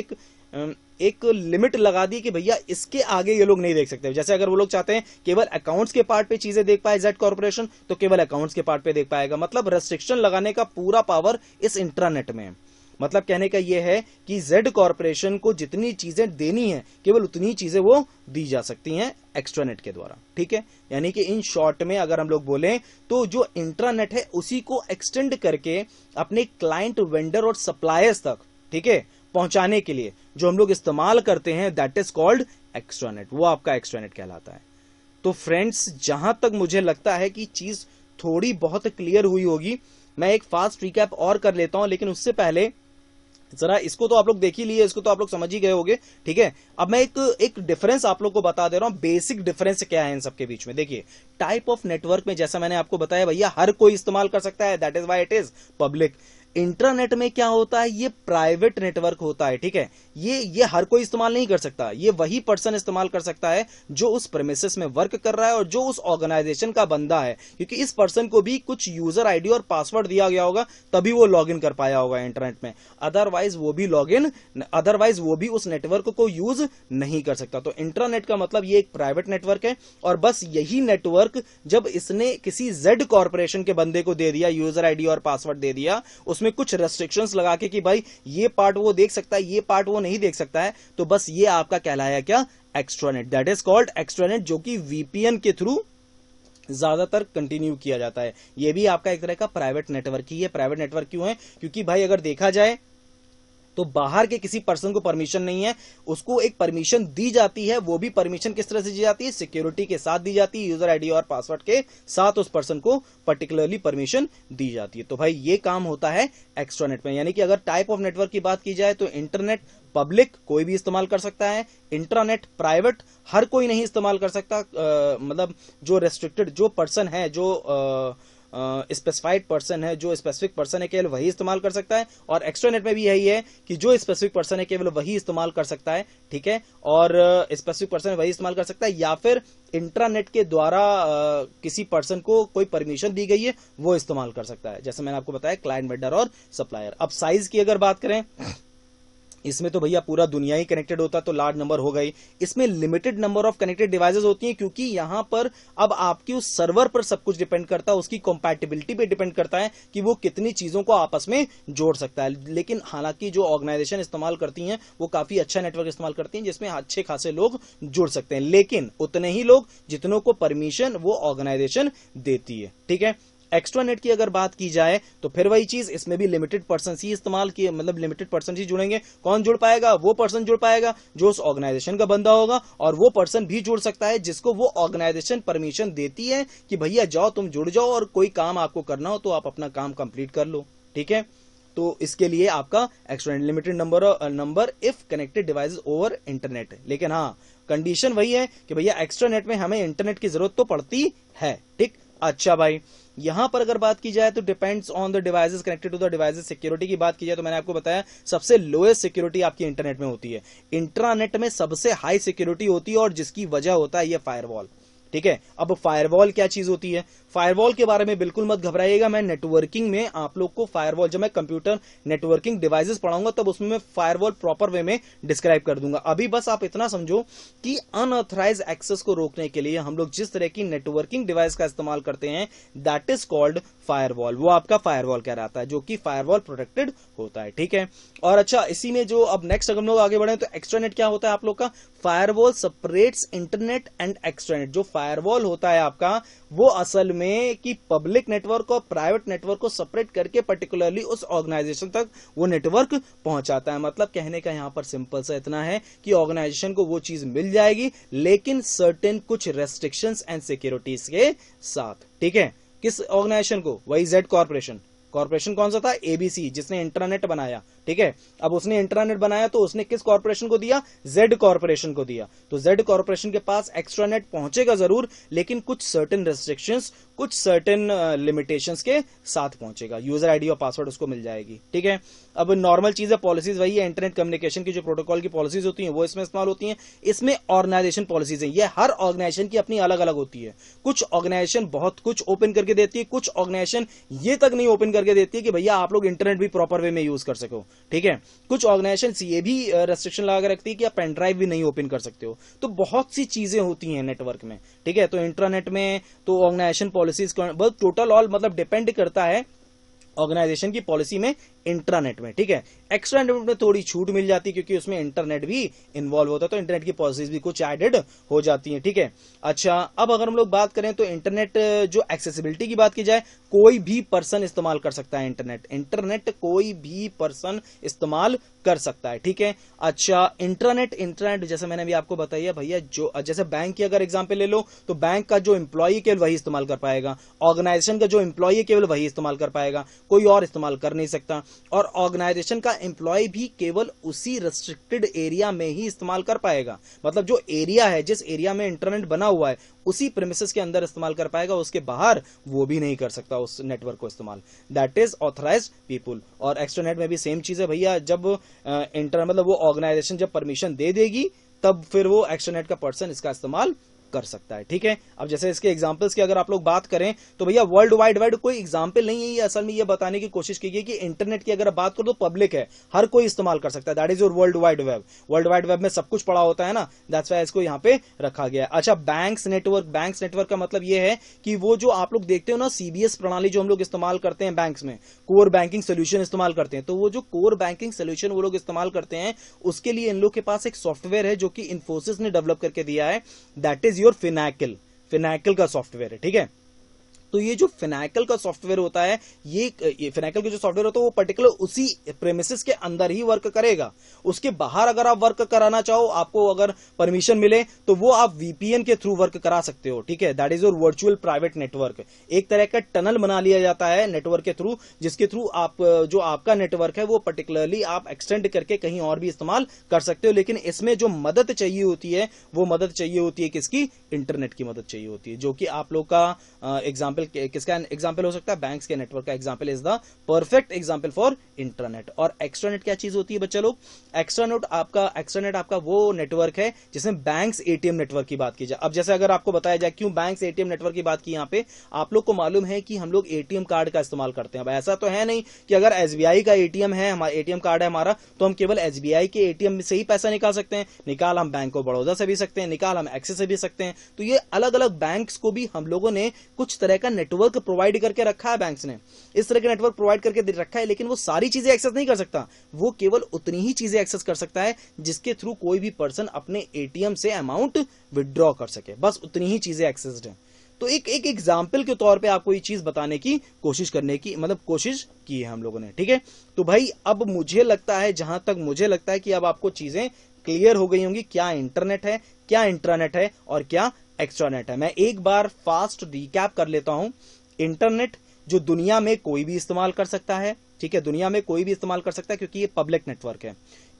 S1: एक लिमिट लगा दी कि भैया इसके आगे ये लोग नहीं देख सकते। जैसे अगर वो लोग चाहते हैं केवल अकाउंट्स के पार्ट पे चीजें देख पाए जेड कॉर्पोरेशन, तो केवल अकाउंट्स के पार्ट पे देख पाएगा। मतलब रेस्ट्रिक्शन लगाने का पूरा पावर इस इंट्रानेट में है। मतलब कहने का यह है कि जेड कॉर्पोरेशन को जितनी चीजें देनी है केवल उतनी चीजें वो दी जा सकती हैं एक्स्ट्रानेट के द्वारा, ठीक है। यानी कि इन शॉर्ट में अगर हम लोग बोलें तो जो इंट्रानेट है उसी को एक्सटेंड करके अपने क्लाइंट, वेंडर और सप्लायर्स तक, ठीक है, पहुंचाने के लिए जो हम लोग इस्तेमाल करते हैं, दैट इज कॉल्ड एक्स्ट्रानेट। वो आपका एक्स्ट्रानेट कहलाता है। तो फ्रेंड्स, जहां तक मुझे लगता है कि चीज थोड़ी बहुत क्लियर हुई होगी, मैं एक फास्ट रिकैप और कर लेता हूं, लेकिन उससे पहले जरा इसको तो आप लोग देख ही लिए, इसको तो आप लोग समझ ही गए होंगे, ठीक है। अब मैं एक डिफरेंस आप लोग को बता दे रहा हूं, बेसिक डिफरेंस क्या है इन सबके बीच में। देखिए, टाइप ऑफ नेटवर्क में जैसा मैंने आपको बताया भैया हर कोई इस्तेमाल कर सकता है, that is why it is public. Intranet में क्या होता है, ये प्राइवेट नेटवर्क होता है, ठीक है। ये हर कोई इस्तेमाल नहीं कर सकता, ये वही पर्सन इस्तेमाल कर सकता है जो उस प्रेमिसेस में वर्क कर रहा है और जो उस ऑर्गेनाइजेशन का बंदा है, क्योंकि इस पर्सन को भी कुछ यूजर आईडी और पासवर्ड दिया गया होगा तभी वो लॉगिन कर पाया होगा इंटरनेट में, अदरवाइज वो भी उस नेटवर्क को यूज नहीं कर सकता। तो इंट्रानेट का मतलब ये एक प्राइवेट नेटवर्क है, और बस यही नेटवर्क जब इसने किसी जेड कॉर्पोरेशन के बंदे को दे दिया, यूजर आईडी और पासवर्ड दे दिया, उसमें कुछ रेस्ट्रिक्शंस लगा के कि भाई ये पार्ट वो देख सकता है, ये पार्ट वो नहीं देख सकता है, तो बस ये आपका कहलाया क्या, extranet. That is called extranet, जो कि वीपीएन के थ्रू ज्यादातर कंटिन्यू किया जाता है। ये भी आपका एक तरह का प्राइवेट नेटवर्क ही है। प्राइवेट नेटवर्क क्यों है? क्योंकि भाई अगर देखा जाए तो बाहर के किसी पर्सन को परमिशन नहीं है, उसको एक परमिशन दी जाती है। वो भी परमिशन किस तरह से दी जाती है? सिक्योरिटी के साथ दी जाती है, यूजर आईडी और पासवर्ड के साथ उस पर्सन को पर्टिकुलरली परमिशन दी जाती है। तो भाई ये काम होता है एक्स्ट्रानेट में। यानी कि अगर टाइप ऑफ नेटवर्क की बात की जाए तो इंटरनेट पब्लिक कोई भी इस्तेमाल कर सकता है, इंट्रानेट प्राइवेट हर कोई नहीं इस्तेमाल कर सकता, मतलब जो रेस्ट्रिक्टेड जो पर्सन है, जो स्पेसिफाइड पर्सन है, जो स्पेसिफिक पर्सन है केवल वही इस्तेमाल कर सकता है। और एक्स्ट्रानेट में भी यही है कि जो स्पेसिफिक पर्सन है केवल वही इस्तेमाल कर सकता है, ठीक है। और स्पेसिफिक पर्सन वही इस्तेमाल कर सकता है, या फिर इंट्रानेट के द्वारा किसी पर्सन को कोई परमिशन दी गई है वो इस्तेमाल कर सकता है, जैसे मैंने आपको बताया क्लाइंट, वेंडर और सप्लायर। अब साइज की अगर बात करें, इसमें तो भैया पूरा दुनिया ही कनेक्टेड होता है, तो लार्ज नंबर हो गई। इसमें limited number of connected devices होती हैं, क्योंकि यहां पर अब आपकी उस सर्वर पर सब कुछ डिपेंड करता है, उसकी कंपैटिबिलिटी पे डिपेंड करता है कि वो कितनी चीजों को आपस में जोड़ सकता है। लेकिन हालांकि जो ऑर्गेनाइजेशन इस्तेमाल करती हैं वो काफी अच्छा नेटवर्क इस्तेमाल करती हैं, जिसमें अच्छे खासे लोग जुड़ सकते हैं, लेकिन उतने ही लोग जितनों को परमिशन वो ऑर्गेनाइजेशन देती है, ठीक है। एक्स्ट्रा नेट की अगर बात की जाए तो फिर वही चीज, इसमें भी लिमिटेड पर्सन ही इस्तेमाल किए, मतलब लिमिटेड पर्सन ही जुड़ेंगे। कौन जुड़ पाएगा? वो पर्सन जुड़ पाएगा जो उस ऑर्गेनाइजेशन का बंदा होगा, और वो पर्सन भी जुड़ सकता है जिसको वो ऑर्गेनाइजेशन परमिशन देती है कि भैया जाओ तुम जुड़ जाओ, और कोई काम आपको करना हो तो आप अपना काम कंप्लीट कर लो, ठीक है। तो इसके लिए आपका extra limited number if connected devices over internet. लेकिन हाँ, कंडीशन वही है कि भैया एक्स्ट्रा नेट में हमें इंटरनेट की जरूरत तो पड़ती है, ठीक। अच्छा भाई, यहां पर अगर बात की जाए तो depends on the devices connected to the devices, security की बात की जाए तो मैंने आपको बताया सबसे लोएस्ट सिक्योरिटी आपकी इंटरनेट में होती है, इंट्रानेट में सबसे हाई सिक्योरिटी होती है, और जिसकी वजह होता है ये फायरवॉल, ठीक है। अब फायरवॉल क्या चीज होती है? फायरवॉल के बारे में बिल्कुल मत घबराइएगा, मैं नेटवर्किंग में आप लोग को फायरवॉल, जब मैं कंप्यूटर नेटवर्किंग डिवाइसेस पढ़ाऊंगा तब उसमें मैं फायरवॉल प्रॉपर वे में डिस्क्राइब कर दूंगा। अभी बस आप इतना समझो कि अनऑथराइज एक्सेस को रोकने के लिए हम लोग जिस तरह की नेटवर्किंग डिवाइस का इस्तेमाल करते हैं दैट इज कॉल्ड फायरवॉल, वो आपका फायरवॉल कहलाता है, जो कि फायरवॉल प्रोटेक्टेड होता है, ठीक है। और अच्छा, इसी में जो अब नेक्स्ट अगर हम लोग आगे बढ़े तो एक्स्ट्रानेट क्या होता है आप लोग का? Firewall separates internet and extranet. जो फायरवॉल होता है आपका वो असल में कि पब्लिक नेटवर्क और प्राइवेट नेटवर्क को सेपरेट करके पर्टिकुलरली उस ऑर्गेनाइजेशन तक वो नेटवर्क पहुंचाता है। मतलब कहने का यहां पर सिंपल सा इतना है कि ऑर्गेनाइजेशन को वो चीज मिल जाएगी लेकिन सर्टेन कुछ रेस्ट्रिक्शंस एंड सिक्योरिटीज के साथ, ठीक है। किस ऑर्गेनाइजेशन को? वही जेड कॉर्पोरेशन। कॉर्पोरेशन कौन सा था? एबीसी, जिसने इंटरनेट बनाया, ठीक है। अब उसने इंटरनेट बनाया तो उसने किस कॉर्पोरेशन को दिया? जेड कॉर्पोरेशन को दिया। तो जेड कॉर्पोरेशन के पास एक्स्ट्रानेट पहुंचेगा जरूर, लेकिन कुछ सर्टेन रेस्ट्रिक्शंस, कुछ सर्टेन लिमिटेशंस के साथ पहुंचेगा। यूजर आईडी और पासवर्ड उसको मिल जाएगी, ठीक है। अब नॉर्मल चीज है, पॉलिसीज वही है, इंटरनेट कम्युनिकेशन की जो प्रोटोकॉल की पॉलिसीज होती हैं वो इसमें इस्तेमाल होती हैं। इसमें ऑर्गेनाइजेशन पॉलिसीज है, ये हर ऑर्गेनाइजेशन की अपनी अलग अलग होती है। कुछ ऑर्गेनाइजेशन बहुत कुछ ओपन करके देती है, कुछ ऑर्गेनाइजेशन ये तक नहीं ओपन करके देती है कि भैया आप लोग इंटरनेट भी प्रॉपर वे में यूज कर सको, ठीक है। कुछ ऑर्गेनाइजेशन ये भी रेस्ट्रिक्शन लगा के रखती है कि आप पेन ड्राइव भी नहीं ओपन कर सकते हो। तो बहुत सी चीजें होती हैं नेटवर्क में, ठीक है। तो इंटरनेट में तो ऑर्गेनाइजेशन पॉलिसीज बहुत टोटल ऑल मतलब डिपेंड करता है ऑर्गेनाइजेशन की पॉलिसी में इंट्रानेट में, ठीक है। एक्स्ट्रानेट में थोड़ी छूट मिल जाती है क्योंकि उसमें इंटरनेट भी इन्वॉल्व होता है, तो इंटरनेट की पॉलिसीज भी कुछ एडेड हो जाती हैं, ठीक है। अच्छा, अब अगर हम लोग बात करें तो इंटरनेट जो एक्सेसिबिलिटी की बात की जाए, कोई भी पर्सन इस्तेमाल कर सकता है इंटरनेट कोई भी पर्सन इस्तेमाल कर सकता है, ठीक है। अच्छा, इंटरनेट जैसे मैंने भी आपको बताया भैया, जो जैसे बैंक की अगर एग्जांपल ले लो तो बैंक का जो एम्प्लॉय केवल वही इस्तेमाल कर पाएगा, ऑर्गेनाइजेशन का जो एम्प्लॉय केवल वही इस्तेमाल कर पाएगा, कोई और इस्तेमाल कर नहीं सकता। और ऑर्गेनाइजेशन का एम्प्लॉय भी केवल उसी रेस्ट्रिक्टेड एरिया में ही इस्तेमाल कर पाएगा। मतलब जो एरिया है, जिस एरिया में इंटरनेट बना हुआ है उसी प्रेमिसेस के अंदर इस्तेमाल कर पाएगा, उसके बाहर वो भी नहीं कर सकता उस नेटवर्क को इस्तेमाल। That is authorised people. और एक्स्ट्रानेट में भी सेम चीज है भैया, जब मतलब वो ऑर्गेनाइजेशन जब परमिशन दे देगी तब फिर वो एक्स्ट्रानेट का पर्सन इसका इस्तेमाल कर सकता है, ठीक है। अब जैसे इसके एग्जांपल्स की अगर आप लोग बात करें तो भैया वर्ल्ड वाइड वेब कोई एग्जांपल नहीं है, ये असल में ये बताने की कोशिश की गई कि इंटरनेट की अगर बात करो तो पब्लिक है, हर कोई इस्तेमाल कर सकता है। That is your world wide web. World wide web में सब कुछ पड़ा होता है ना, दैट्स व्हाई इसको यहाँ पे रखा गया है। अच्छा, बैंक्स नेटवर्क का मतलब ये है कि वो जो आप लोग देखते हो ना सीबीएस प्रणाली जो हम लोग इस्तेमाल करते हैं बैंक्स में, कोर बैंकिंग सोल्यूशन इस्तेमाल करते हैं, तो वो जो कोर बैंकिंग सोल्यूशन वो लोग इस्तेमाल करते हैं उसके लिए इन लोग के पास एक सॉफ्टवेयर है जो कि इन्फोसिस ने डेवलप करके दिया है, दैट इज योर फिनाकल का सॉफ्टवेयर है, ठीक है। तो ये जो फिनाकल का सॉफ्टवेयर होता है, ये फिनाकल का जो सॉफ्टवेयर होता है वो पर्टिकुलर उसी प्रेमिसेस के अंदर ही वर्क करेगा। उसके बाहर अगर आप वर्क कराना चाहो, आपको अगर परमिशन मिले तो वो आप वीपीएन के थ्रू वर्क करा सकते हो, ठीक है। That is your virtual private network. एक तरह का टनल बना लिया जाता है नेटवर्क के थ्रू, जिसके थ्रू आप जो आपका नेटवर्क है वो पर्टिकुलरली आप एक्सटेंड करके कहीं और भी इस्तेमाल कर सकते हो। लेकिन इसमें जो मदद चाहिए होती है वो मदद चाहिए होती है किसकी? इंटरनेट की मदद चाहिए होती है, जो कि आप लोग का एग्जाम्पल किसका एग्जाम्पल हो सकता है? बैंक्स के नेटवर्क का example is the perfect example for internet. और एक्स्ट्रानेट क्या चीज होती है बच्चा लोग? एक्स्ट्रानेट आपका वो नेटवर्क है जिसमें बैंक्स एटीएम नेटवर्क की बात की जाए। अब जैसे अगर आपको बताया जाए क्यों बैंक्स एटीएम नेटवर्क की बात की, यहाँ पे आप लोग को मालूम है कि हम लोग एटीएम कार्ड का इस्तेमाल करते हैं। अब ऐसा तो है नहीं कि अगर एसबीआई का एटीएम है, हमारा एटीएम कार्ड है हमारा, तो हम केवल एसबीआई के एटीएम से ही पैसा निकाल सकते हैं। निकाल हम बैंक ऑफ बड़ौदा से भी सकते हैं, निकाल हम एक्सिस से भी सकते हैं। तो ये अलग अलग बैंक्स को भी हम लोगों ने कुछ तरह का नेटवर्क प्रोवाइड करके रखा है, बैंक्स ने इस तरह का नेटवर्क प्रोवाइड करके रखा है। लेकिन वो सारी चीजें एक्सेस नहीं कर सकता, वो केवल उतनी ही चीजें एक्सेस कर सकता है जिसके थ्रू कोई भी पर्सन अपने एटीएम से अमाउंट विड्रॉ कर सके, बस उतनी ही चीजें एक्सेस्ड है। तो एक एक एग्जाम्पल के तौर पे आपको ये चीज बताने की कोशिश करने की मतलब कोशिश की है हम लोगों ने, ठीक है। तो भाई अब मुझे लगता है, जहां तक मुझे लगता है कि अब आपको चीजें क्लियर हो गई होंगी, क्या इंटरनेट है, क्या इंट्रानेट है और क्या एक्स्ट्रानेट है। मैं एक बार फास्ट रिकैप कर लेता हूं। इंटरनेट जो दुनिया में कोई भी इस्तेमाल कर सकता है, ठीक है, दुनिया में कोई भी इस्तेमाल कर सकता है क्योंकि ये पब्लिक नेटवर्क है।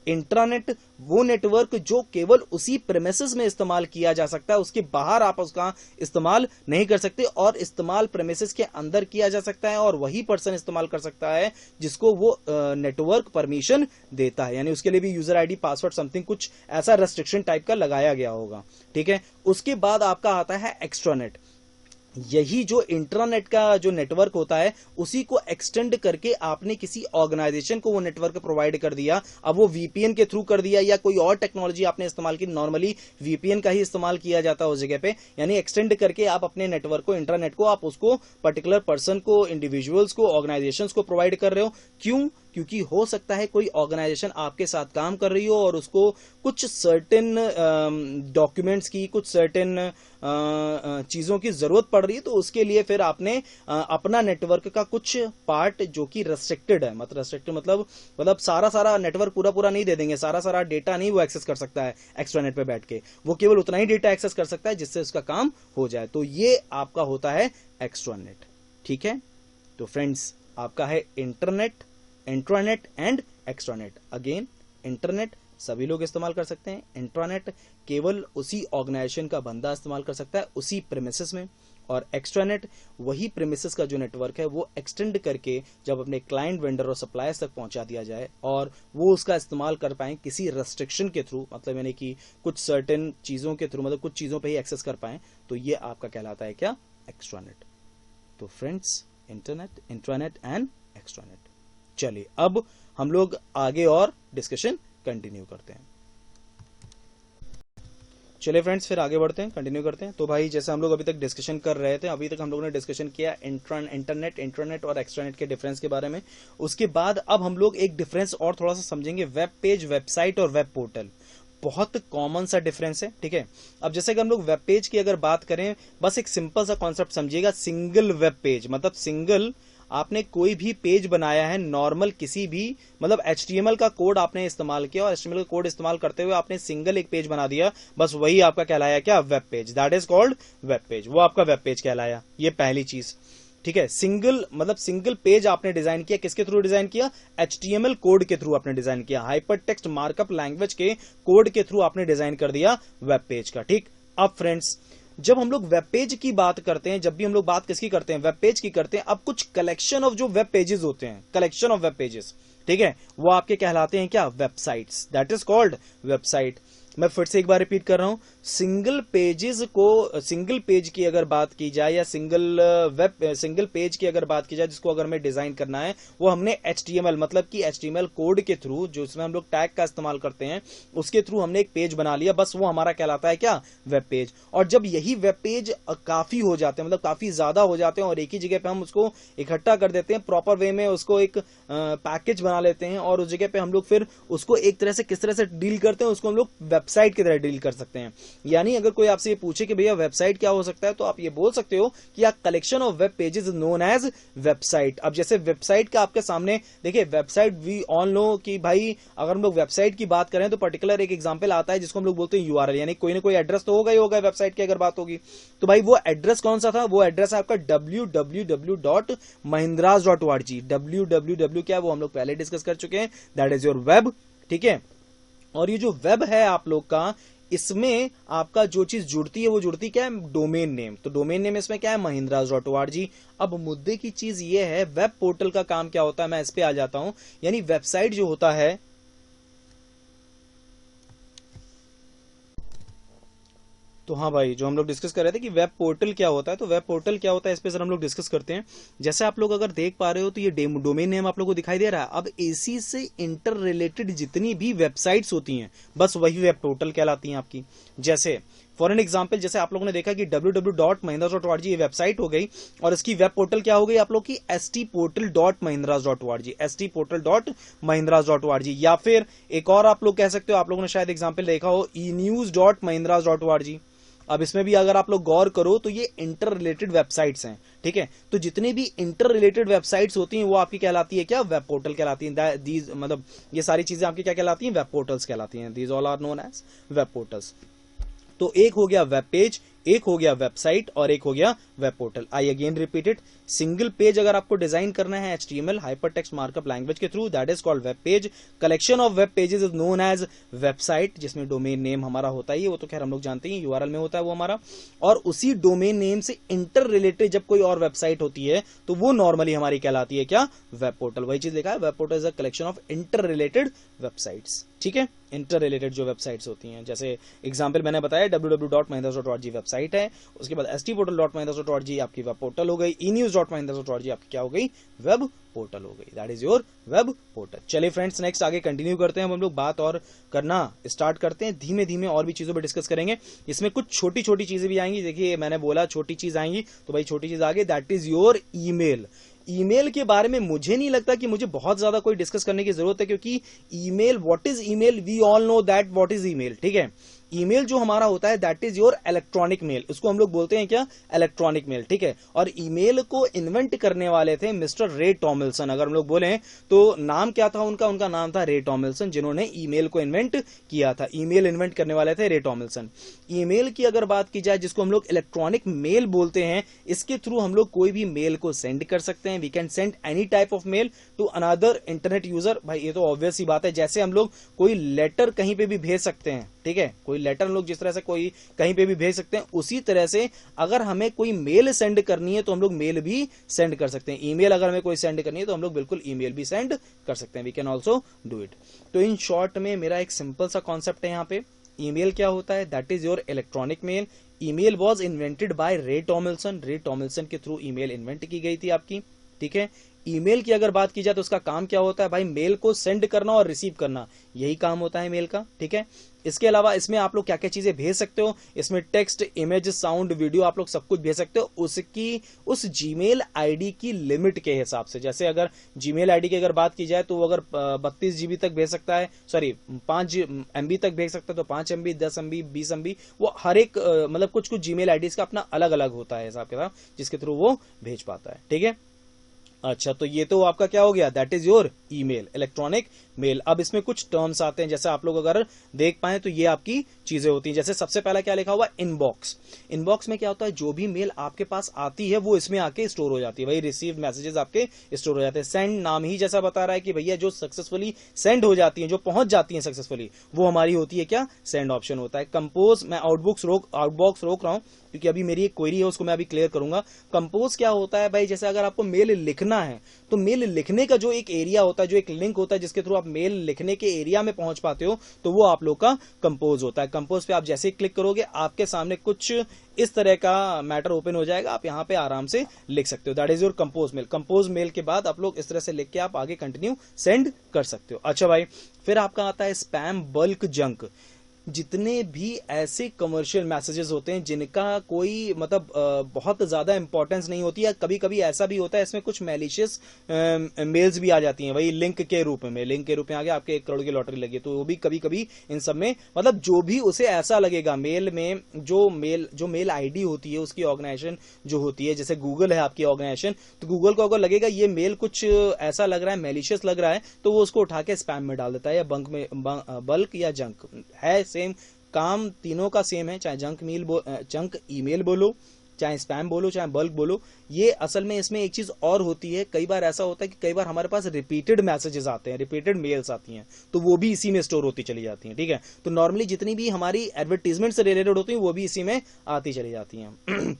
S1: इंट्रानेट वो नेटवर्क जो केवल उसी प्रेमिसेस में इस्तेमाल किया जा सकता है, उसके बाहर आप उसका इस्तेमाल नहीं कर सकते, और इस्तेमाल प्रेमिसेस के अंदर किया जा सकता है और वही पर्सन इस्तेमाल कर सकता है जिसको वो नेटवर्क परमिशन देता है, यानी उसके लिए भी यूजर आईडी पासवर्ड समथिंग कुछ ऐसा रेस्ट्रिक्शन टाइप का लगाया गया होगा, ठीक है। उसके बाद आपका आता है एक्स्ट्रानेट। यही जो इंट्रानेट का जो नेटवर्क होता है उसी को एक्सटेंड करके आपने किसी ऑर्गेनाइजेशन को वो नेटवर्क प्रोवाइड कर दिया। अब वो वीपीएन के थ्रू कर दिया या कोई और टेक्नोलॉजी आपने इस्तेमाल की, नॉर्मली वीपीएन का ही इस्तेमाल किया जाता है उस जगह पे, यानी एक्सटेंड करके आप अपने नेटवर्क को, इंटरनेट को, आप उसको पर्टिकुलर पर्सन को, इंडिविजुअल्स को, ऑर्गेनाइजेशंस को प्रोवाइड कर रहे हो। क्यों? क्योंकि हो सकता है कोई ऑर्गेनाइजेशन आपके साथ काम कर रही हो और उसको कुछ सर्टेन डॉक्यूमेंट्स की, कुछ सर्टेन चीजों की जरूरत पड़ रही है, तो उसके लिए फिर आपने अपना नेटवर्क का कुछ पार्ट जो कि रेस्ट्रिक्टेड है, मतलब रेस्ट्रिक्टेड मतलब सारा नेटवर्क पूरा नहीं दे देंगे, सारा डेटा नहीं वो एक्सेस कर सकता है एक्स्ट्रानेट पे बैठ के, वो केवल उतना ही डेटा एक्सेस कर सकता है जिससे उसका काम हो जाए। तो ये आपका होता है एक्स्ट्रानेट, ठीक है। तो फ्रेंड्स, आपका है internet, intranet and extranet. Again, internet सभी लोग इस्तेमाल कर सकते हैं, इंट्रानेट केवल उसी ऑर्गेनाइजेशन का बंदा इस्तेमाल कर सकता है उसी प्रेमिसेस में, और एक्स्ट्रानेट वही प्रेमिसेस का जो नेटवर्क है वो एक्सटेंड करके जब अपने क्लाइंट, वेंडर और सप्लायर्स तक पहुंचा दिया जाए और वो उसका इस्तेमाल कर पाए किसी रेस्ट्रिक्शन के थ्रू, मतलब यानी कि कुछ सर्टेन चीजों के थ्रू, मतलब कुछ चीजों पे ही एक्सेस कर पाए, तो ये आपका कहलाता है क्या? एक्स्ट्रानेट। तो friends, internet, intranet and extranet. चलिए अब हम लोग आगे और डिस्कशन कंटिन्यू करते हैं। चलिए फ्रेंड्स, फिर आगे बढ़ते हैं, कंटिन्यू करते हैं। तो भाई जैसे हम लोग अभी तक डिस्कशन कर रहे थे, अभी तक हम लोगों ने डिस्कशन किया इंटरनेट, इंट्रानेट और एक्स्ट्रानेट के डिफरेंस के बारे में। उसके बाद अब हम लोग एक डिफरेंस और थोड़ा सा समझेंगे, वेब पेज, वेबसाइट और वेब पोर्टल। बहुत कॉमन सा डिफरेंस है, ठीक है। अब जैसे कि हम लोग वेब पेज की अगर बात करें, बस एक सिंपल सा कॉन्सेप्ट समझिएगा, सिंगल वेब पेज मतलब सिंगल, आपने कोई भी पेज बनाया है नॉर्मल, किसी भी मतलब HTML का कोड आपने इस्तेमाल किया और HTML का कोड इस्तेमाल करते हुए आपने सिंगल एक पेज बना दिया, बस वही आपका कहलाया क्या? Web page. That is called web page, वो आपका वेब पेज कहलाया। ये पहली चीज, ठीक है। सिंगल मतलब सिंगल पेज आपने डिजाइन किया, किसके थ्रू डिजाइन किया? HTML कोड के थ्रू आपने डिजाइन किया, हाइपर टेक्स्ट मार्कअप लैंग्वेज के कोड के थ्रू आपने डिजाइन कर दिया वेब पेज का, ठीक। अब फ्रेंड्स, जब हम लोग वेब पेज की बात करते हैं, जब भी हम लोग बात किसकी करते हैं? वेब पेज की करते हैं। अब कुछ कलेक्शन ऑफ जो वेब पेजेस होते हैं, कलेक्शन ऑफ वेब पेजेस, ठीक है, वो आपके कहलाते हैं क्या? Websites. That is called website. मैं फिर से एक बार रिपीट कर रहा हूं, सिंगल पेजेस को, सिंगल पेज की अगर बात की जाए या सिंगल पेज की अगर बात की जाए जिसको अगर हमें डिजाइन करना है, वो हमने HTML मतलब कि HTML कोड के थ्रू, जो इसमें हम लोग टैग का इस्तेमाल करते हैं, उसके थ्रू हमने एक पेज बना लिया, बस वो हमारा कहलाता है क्या? Web page. और जब यही वेब पेज काफी हो जाते हैं, मतलब काफी ज्यादा हो जाते हैं और एक ही जगह पे हम उसको इकट्ठा कर देते हैं, प्रॉपर वे में उसको एक पैकेज बना लेते हैं और उस जगह पे हम लोग फिर उसको एक तरह से किस तरह से डील करते हैं, उसको हम लोग वेबसाइट की तरह डील कर सकते हैं। यानी अगर कोई आपसे ये पूछे कि भैया वेबसाइट क्या हो सकता है, तो आप ये बोल सकते हो कि a collection of web pages known as website. अब जैसे वेबसाइट का आपके सामने देखिए, वेबसाइट वी ऑल नो कि भाई अगर हम लोग वेबसाइट की बात करें तो पर्टिकुलर एक एग्जांपल आता है जिसको हम लोग बोलते हैं URL, यानी कोई ना कोई एड्रेस तो होगा ही होगा वेबसाइट की अगर बात होगी। तो भाई वो एड्रेस कौन सा था? वो एड्रेस है आपका www.mahindras.org। www क्या है? वो हम लोग पहले डिस्कस कर चुके हैं, दैट इज योर वेब, ठीक है। और ये जो वेब है आप लोग का, इसमें आपका जो चीज जुड़ती है वो जुड़ती क्या है? Domain name. तो डोमेन नेम इसमें क्या है? mahindras.org। अब मुद्दे की चीज ये है, वेब पोर्टल का काम क्या होता है, मैं इस पे आ जाता हूं। यानी वेबसाइट जो होता है, तो हाँ भाई, जो हम लोग डिस्कस कर रहे थे कि वेब पोर्टल क्या होता है, तो वेब पोर्टल क्या होता है इस पे सर हम लोग डिस्कस करते हैं। जैसे आप लोग अगर देख पा रहे हो तो ये डोमेन नेम आप लोग को दिखाई दे रहा है। अब इसी से इंटर रिलेटेड जितनी भी वेबसाइट्स होती हैं, बस वही वेब पोर्टल कहलाती हैं आपकी। जैसे फॉर एन एग्जाम्पल, जैसे आप लोगों ने देखा कि www.mahindras.org ये वेबसाइट हो गई और इसकी वेब पोर्टल क्या हो गई आप लोग की? stportal.mahindras.org, stportal.mahindras.org। या फिर एक और आप लोग कह सकते हो, आप लोगों ने शायद एग्जाम्पल देखा हो, enews.mahindras.org। अब इसमें भी अगर आप लोग गौर करो तो ये इंटर रिलेटेड वेबसाइट्स हैं, ठीक है। तो जितनी भी इंटर रिलेटेड वेबसाइट्स होती हैं वो आपकी कहलाती है क्या, वेब पोर्टल कहलाती हैं। दीज मतलब ये सारी चीजें आपकी क्या कहलाती हैं, वेब पोर्टल्स कहलाती हैं। These all are known as web portals. तो एक हो गया वेब पेज, एक हो गया वेबसाइट और एक हो गया web portal. I again repeat it, single page अगर आपको डिजाइन करना है HTML हाइपरटेक्स्ट मार्कअप लैंग्वेज के थ्रू, that is called web page. Collection of web pages is known as website, जिसमें डोमेन नेम हमारा होता है, वो तो खैर हम लोग जानते हैं, URL में होता है वो हमारा। और उसी डोमेन नेम से इंटर रिलेटेड जब कोई और वेबसाइट होती है तो वो नॉर्मली हमारी कहलाती है क्या, वेब पोर्टल। वही चीज लिखा है, web portal is a collection of inter related websites, ठीक है। इंटर रिलेटेड जो वेबसाइट्स होती हैं, जैसे एग्जांपल मैंने बताया www.mahindra.org वेबसाइट है, उसके बाद stportal.mahindra.org आपकी वेब पोर्टल हो गई, enews.mahindra.org आपकी क्या हो गई, वेब पोर्टल हो गई। That is your web portal. चलिए फ्रेंड्स, नेक्स्ट आगे कंटिन्यू करते हैं, हम लोग बात और करना स्टार्ट करते हैं। धीमे धीमे और भी चीजों पर डिस्कस करेंगे, इसमें कुछ छोटी छोटी चीजें भी आएंगी। देखिए मैंने बोला छोटी चीज आएंगी, तो भाई छोटी चीज आगे, that is your email. Email के बारे में मुझे नहीं लगता कि मुझे बहुत ज्यादा कोई डिस्कस करने की जरूरत है, क्योंकि email, what is email, we all know that what is email, ठीक है। ईमेल जो हमारा होता है that is your electronic mail, उसको हम लोग बोलते हैं क्या, इलेक्ट्रॉनिक मेल, ठीक है। और ईमेल को इन्वेंट करने वाले थे मिस्टर रे टॉमिल्सन। अगर हम लोग बोले तो नाम क्या था उनका, उनका नाम था रे टॉमिल्सन, जिन्होंने ईमेल को इन्वेंट किया था। ईमेल इन्वेंट करने वाले थे रे टॉमिल्सन। ईमेल की अगर बात की जाए, जिसको हम लोग इलेक्ट्रॉनिक मेल बोलते हैं, इसके थ्रू हम लोग कोई भी मेल को सेंड कर सकते हैं। We can send any type of mail to another internet user. भाई ये तो ऑब्वियस सी बात है, जैसे हम लोग कोई लेटर कहीं पे भी भेज सकते हैं, ठीक है, कोई लेटर हम लोग जिस तरह से कोई कहीं पे भी भेज सकते हैं, उसी तरह से अगर हमें कोई मेल सेंड करनी है तो हम लोग मेल भी सेंड कर सकते हैं। ईमेल अगर हमें कोई सेंड करनी है तो हम लोग बिल्कुल ईमेल भी सेंड कर सकते हैं। We can also do it. तो इन शॉर्ट में मेरा एक सिंपल सा कॉन्सेप्ट है यहाँ पे, ईमेल क्या होता है, that is your electronic mail. Email was invented by Ray Tomlinson, रे टॉमिल्सन के थ्रू ईमेल इन्वेंट की गई थी आपकी, ठीक है। ईमेल की अगर बात की जाए तो उसका काम क्या होता है, भाई मेल को सेंड करना और रिसीव करना, यही काम होता है मेल का, ठीक है। इसके अलावा इसमें आप लोग क्या क्या चीजें भेज सकते हो, इसमें टेक्स्ट, इमेज, साउंड, वीडियो आप लोग सब कुछ भेज सकते हो, उसकी उस जीमेल आईडी की लिमिट के हिसाब से। जैसे अगर जीमेल आईडी की अगर बात की जाए तो वो अगर 32 GB तक भेज सकता है, सॉरी 5 MB तक भेज सकता है, तो 5 MB, 10 MB, 20 MB, वो हर एक मतलब कुछ कुछ जीमेल आईडी का अपना अलग अलग होता है हिसाब किताब, जिसके थ्रू वो भेज पाता है, ठीक है। अच्छा, तो ये तो आपका क्या हो गया, that is your email, electronic mail. अब इसमें कुछ टर्म्स आते हैं, जैसे आप लोग अगर देख पाए तो ये आपकी चीजें होती हैं। जैसे सबसे पहला क्या लिखा हुआ, इनबॉक्स। इनबॉक्स में क्या होता है, जो भी मेल आपके पास आती है वो इसमें आके स्टोर हो जाती है, वही रिसीव्ड मैसेजेस आपके स्टोर हो जाते हैं। सेंड, नाम ही जैसा बता रहा है कि भैया जो सक्सेसफुली सेंड हो जाती है, जो पहुंच जाती है सक्सेसफुली, वो हमारी होती है क्या, सेंड ऑप्शन होता है। कंपोज, मैं आउटबॉक्स रोक रहा हूं क्योंकि अभी मेरी एक क्वेरी है, उसको मैं अभी क्लियर करूंगा। कंपोज क्या होता है भाई, जैसे अगर आपको मेल लिखना है तो मेल लिखने का जो एक एरिया होता है, जो एक लिंक होता है जिसके थ्रू आप मेल लिखने के एरिया में पहुंच पाते हो, तो वो आप लोग का कंपोज होता है। कंपोज पे आप जैसे ही क्लिक करोगे आपके सामने कुछ इस तरह का मैटर ओपन हो जाएगा, आप यहां पे आराम से लिख सकते हो, that is your compose mail. Compose mail के बाद आप लोग इस तरह से लिख के आप आगे कंटिन्यू सेंड कर सकते हो। अच्छा भाई, फिर आपका आता है स्पैम, बल्क, जंक। जितने भी ऐसे कमर्शियल मैसेजेस होते हैं जिनका कोई मतलब बहुत ज्यादा इंपॉर्टेंस नहीं होती है, कभी कभी ऐसा भी होता है इसमें कुछ मैलिशियस मेल्स भी आ जाती हैं, वही लिंक के रूप में, लिंक के रूप में आगे आपके 1 करोड़ की लॉटरी लगी, तो वो भी कभी कभी इन सब में, मतलब जो भी उसे ऐसा लगेगा मेल में, जो मेल आईडी होती है उसकी ऑर्गेनाइजेशन जो होती है, जैसे गूगल है आपकी ऑर्गेनाइजेशन, तो गूगल को अगर लगेगा ये मेल कुछ ऐसा लग रहा है, मैलिशियस लग रहा है, तो वो उसको उठा के स्पैम में डाल देता है, या बल्क या जंक है, सेम काम तीनों का सेम है, चाहे जंक ईमेल बोलो, चाहे स्पैम बोलो, चाहे बल्क बोलो। ये असल में इसमें एक चीज और होती है, कई बार ऐसा होता है कि कई बार हमारे पास रिपीटेड मैसेजेस आते हैं, रिपीटेड मेल्स आती हैं, तो वो भी इसी में स्टोर होती चली जाती हैं, ठीक है। तो नॉर्मली जितनी भी हमारी एडवर्टीजमेंट से रिलेटेड होती हैं वो भी इसी में आती चली जाती हैं।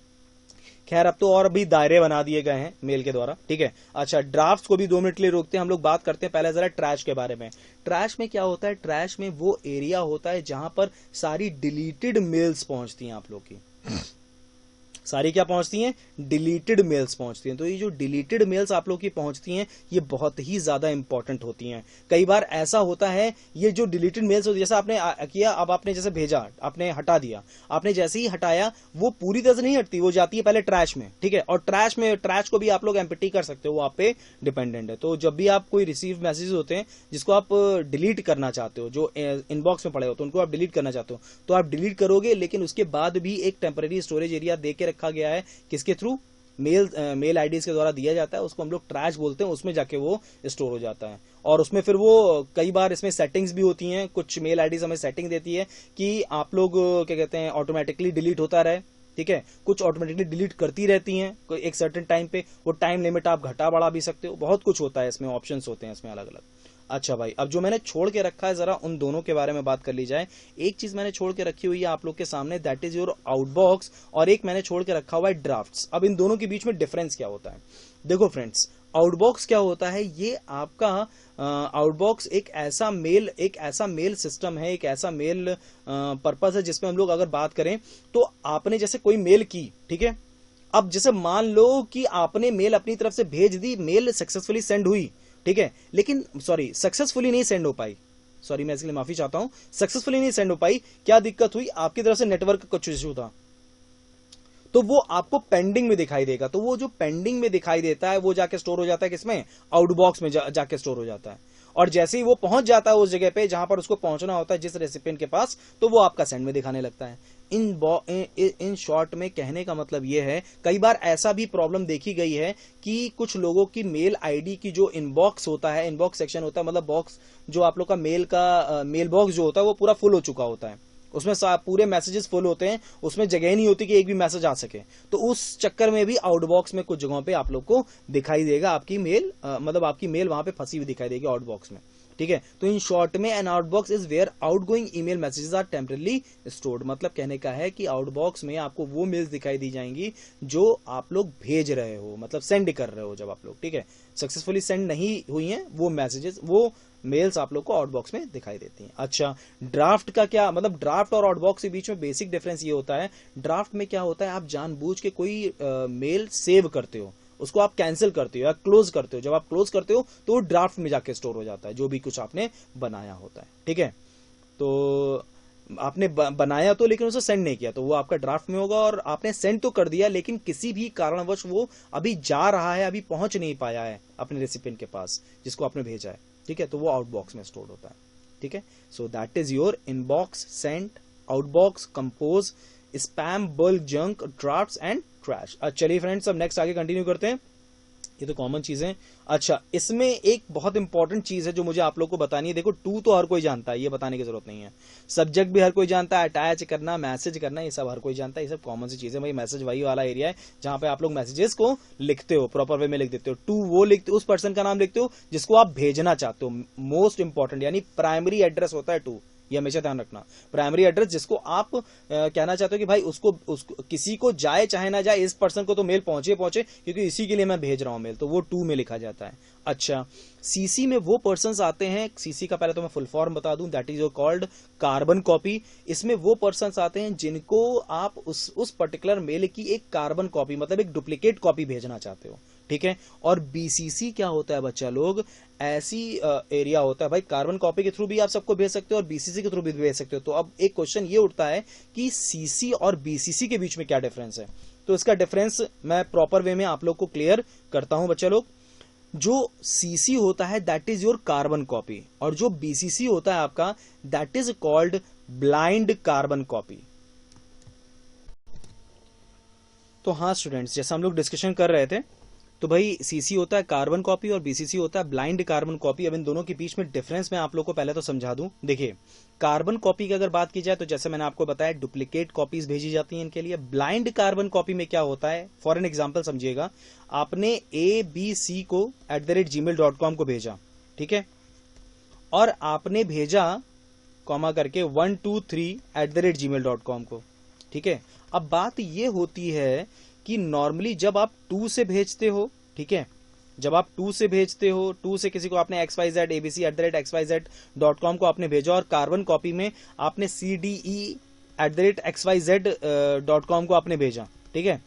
S1: खैर अब तो और भी दायरे बना दिए गए हैं मेल के द्वारा, ठीक है। अच्छा, ड्राफ्ट्स को भी 2 मिनट के लिए रोकते हैं, हम लोग बात करते हैं पहले जरा ट्रैश के बारे में। ट्रैश में क्या होता है, ट्रैश में वो एरिया होता है जहां पर सारी डिलीटेड मेल्स पहुंचती हैं आप लोग की, सारी क्या पहुंचती हैं, डिलीटेड मेल्स पहुंचती हैं। तो ये जो डिलीटेड मेल्स आप लोग की पहुंचती हैं ये बहुत ही ज्यादा इंपॉर्टेंट होती हैं। कई बार ऐसा होता है ये जो डिलीटेड मेल्स होती है, जैसा आपने किया, अब आपने जैसे भेजा, आपने हटा दिया, आपने जैसे ही हटाया वो पूरी तरह से नहीं हटती, वो जाती है पहले ट्रैश में, ठीक है। और ट्रैश को भी आप लोग एम्प्टी कर सकते हो, वो आप पे डिपेंडेंट है। तो जब भी आप कोई रिसीव मैसेज होते हैं जिसको आप डिलीट करना चाहते हो, जो इनबॉक्स में पड़े हो तो उनको आप डिलीट करना चाहते हो, तो आप डिलीट करोगे, लेकिन उसके बाद भी एक टेम्पररी स्टोरेज एरिया दे के रखा गया है, किसके थ्रू, मेल आईडीज के द्वारा दिया जाता है, उसको हम लोग ट्रैश बोलते हैं, उसमें जाके वो स्टोर हो जाता है। और उसमें फिर वो कई बार इसमें सेटिंग्स भी होती हैं, कुछ मेल आईडीज हमें सेटिंग देती है कि आप लोग क्या कहते हैं ऑटोमेटिकली डिलीट होता रहे, ठीक है। कुछ ऑटोमेटिकली डिलीट करती रहती हैं कोई एक सर्टेन टाइम पे, वो टाइम लिमिट आप घटा बढ़ा भी सकते हो, बहुत कुछ होता है इसमें, ऑप्शंस होते हैं इसमें अलग अलग। अच्छा भाई, अब जो मैंने छोड़ के रखा है जरा उन दोनों के बारे में बात कर ली जाए। एक चीज मैंने छोड़ के रखी हुई है आप लोग के सामने, दैट इज योर आउटबॉक्स, और एक मैंने छोड़ के रखा हुआ है ड्राफ्ट्स। अब इन दोनों के बीच में डिफरेंस क्या होता है, देखो फ्रेंड्स, आउटबॉक्स क्या होता है, ये आपका आउटबॉक्स एक ऐसा मेल सिस्टम है, एक ऐसा मेल पर्पस है जिसमें हम लोग अगर बात करें तो आपने जैसे कोई मेल की, ठीक है, अब जैसे मान लो कि आपने मेल अपनी तरफ से भेज दी, मेल सक्सेसफुली सेंड हुई, ठीक है, लेकिन सॉरी सक्सेसफुली नहीं सेंड हो पाई, सॉरी मैं इसके लिए माफी चाहता हूं, सक्सेसफुली नहीं सेंड हो पाई, क्या दिक्कत हुई, आपकी तरफ से नेटवर्क का कुछ इश्यू था, तो वो आपको पेंडिंग में दिखाई देगा। तो वो जो पेंडिंग में दिखाई देता है वो जाके स्टोर हो जाता है किसमें, आउटबॉक्स में जाके स्टोर हो जाता है। और जैसे ही वो पहुंच जाता है उस जगह पे जहां पर उसको पहुंचना होता है जिस रेसिपिएंट के पास, तो वो आपका सेंड में दिखाने लगता है। इन शॉर्ट में कहने का मतलब ये है, कई बार ऐसा भी प्रॉब्लम देखी गई है कि कुछ लोगों की मेल आईडी की जो इनबॉक्स होता है, इनबॉक्स सेक्शन होता है, मतलब बॉक्स जो आप लोग का मेल बॉक्स जो होता है वो पूरा फुल हो चुका होता है, उसमें पूरे मैसेजेस फुल होते हैं, उसमें जगह नहीं होती कि एक भी मैसेज आ सके। तो उस चक्कर में भी आउटबॉक्स में कुछ जगहों पे आप लोग को दिखाई देगा आपकी मेल, मतलब आपकी मेल वहां पे फंसी हुई दिखाई देगी आउटबॉक्स में, ठीक है। तो इन शॉर्ट में an outbox is where outgoing email messages are temporarily stored, मतलब कहने का है कि आउटबॉक्स में आपको वो मेल्स दिखाई दी जाएंगी जो आप लोग भेज रहे हो, मतलब सेंड कर रहे हो जब आप लोग, ठीक है, सक्सेसफुली सेंड नहीं हुई हैं वो मैसेजेस, वो मेल्स आप लोग को आउटबॉक्स में दिखाई देती हैं। अच्छा, ड्राफ्ट का क्या मतलब, ड्राफ्ट और आउटबॉक्स के बीच में बेसिक डिफरेंस ये होता है, ड्राफ्ट में क्या होता है, आप जानबूझ के कोई मेल सेव करते हो, उसको आप कैंसिल करते हो या क्लोज करते हो, जब आप क्लोज करते हो तो वो ड्राफ्ट में जाके स्टोर हो जाता है, जो भी कुछ आपने बनाया होता है, ठीक है। तो आपने बनाया तो लेकिन उसे सेंड नहीं किया, तो वो आपका ड्राफ्ट में होगा, और आपने सेंड तो कर दिया लेकिन किसी भी कारणवश वो अभी जा रहा है, अभी पहुंच नहीं पाया है अपने रेसिपिएंट के पास जिसको आपने भेजा है, ठीक है, तो वो आउटबॉक्स में स्टोर होता है, ठीक है। So that is your inbox, sent, outbox, compose, spam, bulk, junk, drafts and trash. चलिए फ्रेंड्स, अब नेक्स्ट आगे कंटिन्यू करते हैं, ये तो कॉमन चीजें। अच्छा, इसमें एक बहुत इंपॉर्टेंट चीज है जो मुझे आप लोग को बतानी है। देखो, टू तो हर कोई जानता है, ये बताने की जरूरत नहीं है, सब्जेक्ट भी हर कोई जानता है, अटैच करना, मैसेज करना, ये सब हर कोई जानता है, ये सब कॉमन सी चीजें। भाई मैसेज वही वाला एरिया है जहां पे आप लोग मैसेजेस को लिखते हो, प्रॉपर वे में लिख देते हो। टू वो लिखते, उस पर्सन का नाम लिखते हो जिसको आप भेजना चाहते हो, मोस्ट इंपॉर्टेंट, यानी प्राइमरी एड्रेस होता है टू, ये हमेशा ध्यान रखना। प्राइमरी एड्रेस जिसको आप कहना चाहते हो कि भाई उसको किसी को जाए चाहे ना जाए, इस पर्सन को तो मेल पहुंचे क्योंकि इसी के लिए मैं भेज रहा हूं मेल, तो वो टू में लिखा जाता है। अच्छा, सीसी में वो पर्सन्स आते हैं, सीसी का पहले तो मैं फुल फॉर्म बता दूं, that is your called carbon copy. इसमें वो पर्सन्स आते हैं जिनको आप उस पर्टिकुलर मेल की एक कार्बन कॉपी, मतलब एक डुप्लीकेट कॉपी भेजना चाहते हो, ठीक है। और बीसीसी क्या होता है बच्चा लोग, ऐसी एरिया होता है, भाई कार्बन कॉपी के थ्रू भी आप सबको भेज सकते हो और बीसीसी के थ्रू भी भेज सकते हो। तो अब एक क्वेश्चन ये उठता है कि सीसी और बीसीसी के बीच में क्या डिफरेंस है, तो इसका डिफरेंस मैं प्रॉपर वे में आप लोग को क्लियर करता हूं बच्चा लोग। जो सीसी होता है that is your carbon copy, और जो बीसीसी होता है आपका that is called blind carbon copy. तो हाँ स्टूडेंट्स, जैसा हम लोग डिस्कशन कर रहे थे, तो भाई सीसी होता है कार्बन कॉपी और बीसीसी होता है ब्लाइंड कार्बन कॉपी। अब इन दोनों के बीच में डिफरेंस मैं आप लोग को पहले तो समझा दूं। देखिए, कार्बन कॉपी की अगर बात की जाए तो जैसे मैंने आपको बताया डुप्लीकेट कॉपीज भेजी जाती हैं इनके लिए। ब्लाइंड कार्बन कॉपी में क्या होता है, फॉर एन एग्जांपल समझिएगा, आपने ABC को @gmail.com को भेजा, ठीक है, और आपने भेजा कॉमा करके 123 @gmail.com को, ठीक है। अब बात ये होती है कि नॉर्मली जब आप 2 से भेजते हो, ठीक है, जब आप 2 से भेजते हो, 2 से किसी को आपने XYZ ABC @xyz.com को आपने भेजा, और कार्बन कॉपी में आपने CDE @xyz.com को आपने भेजा, ठीक है।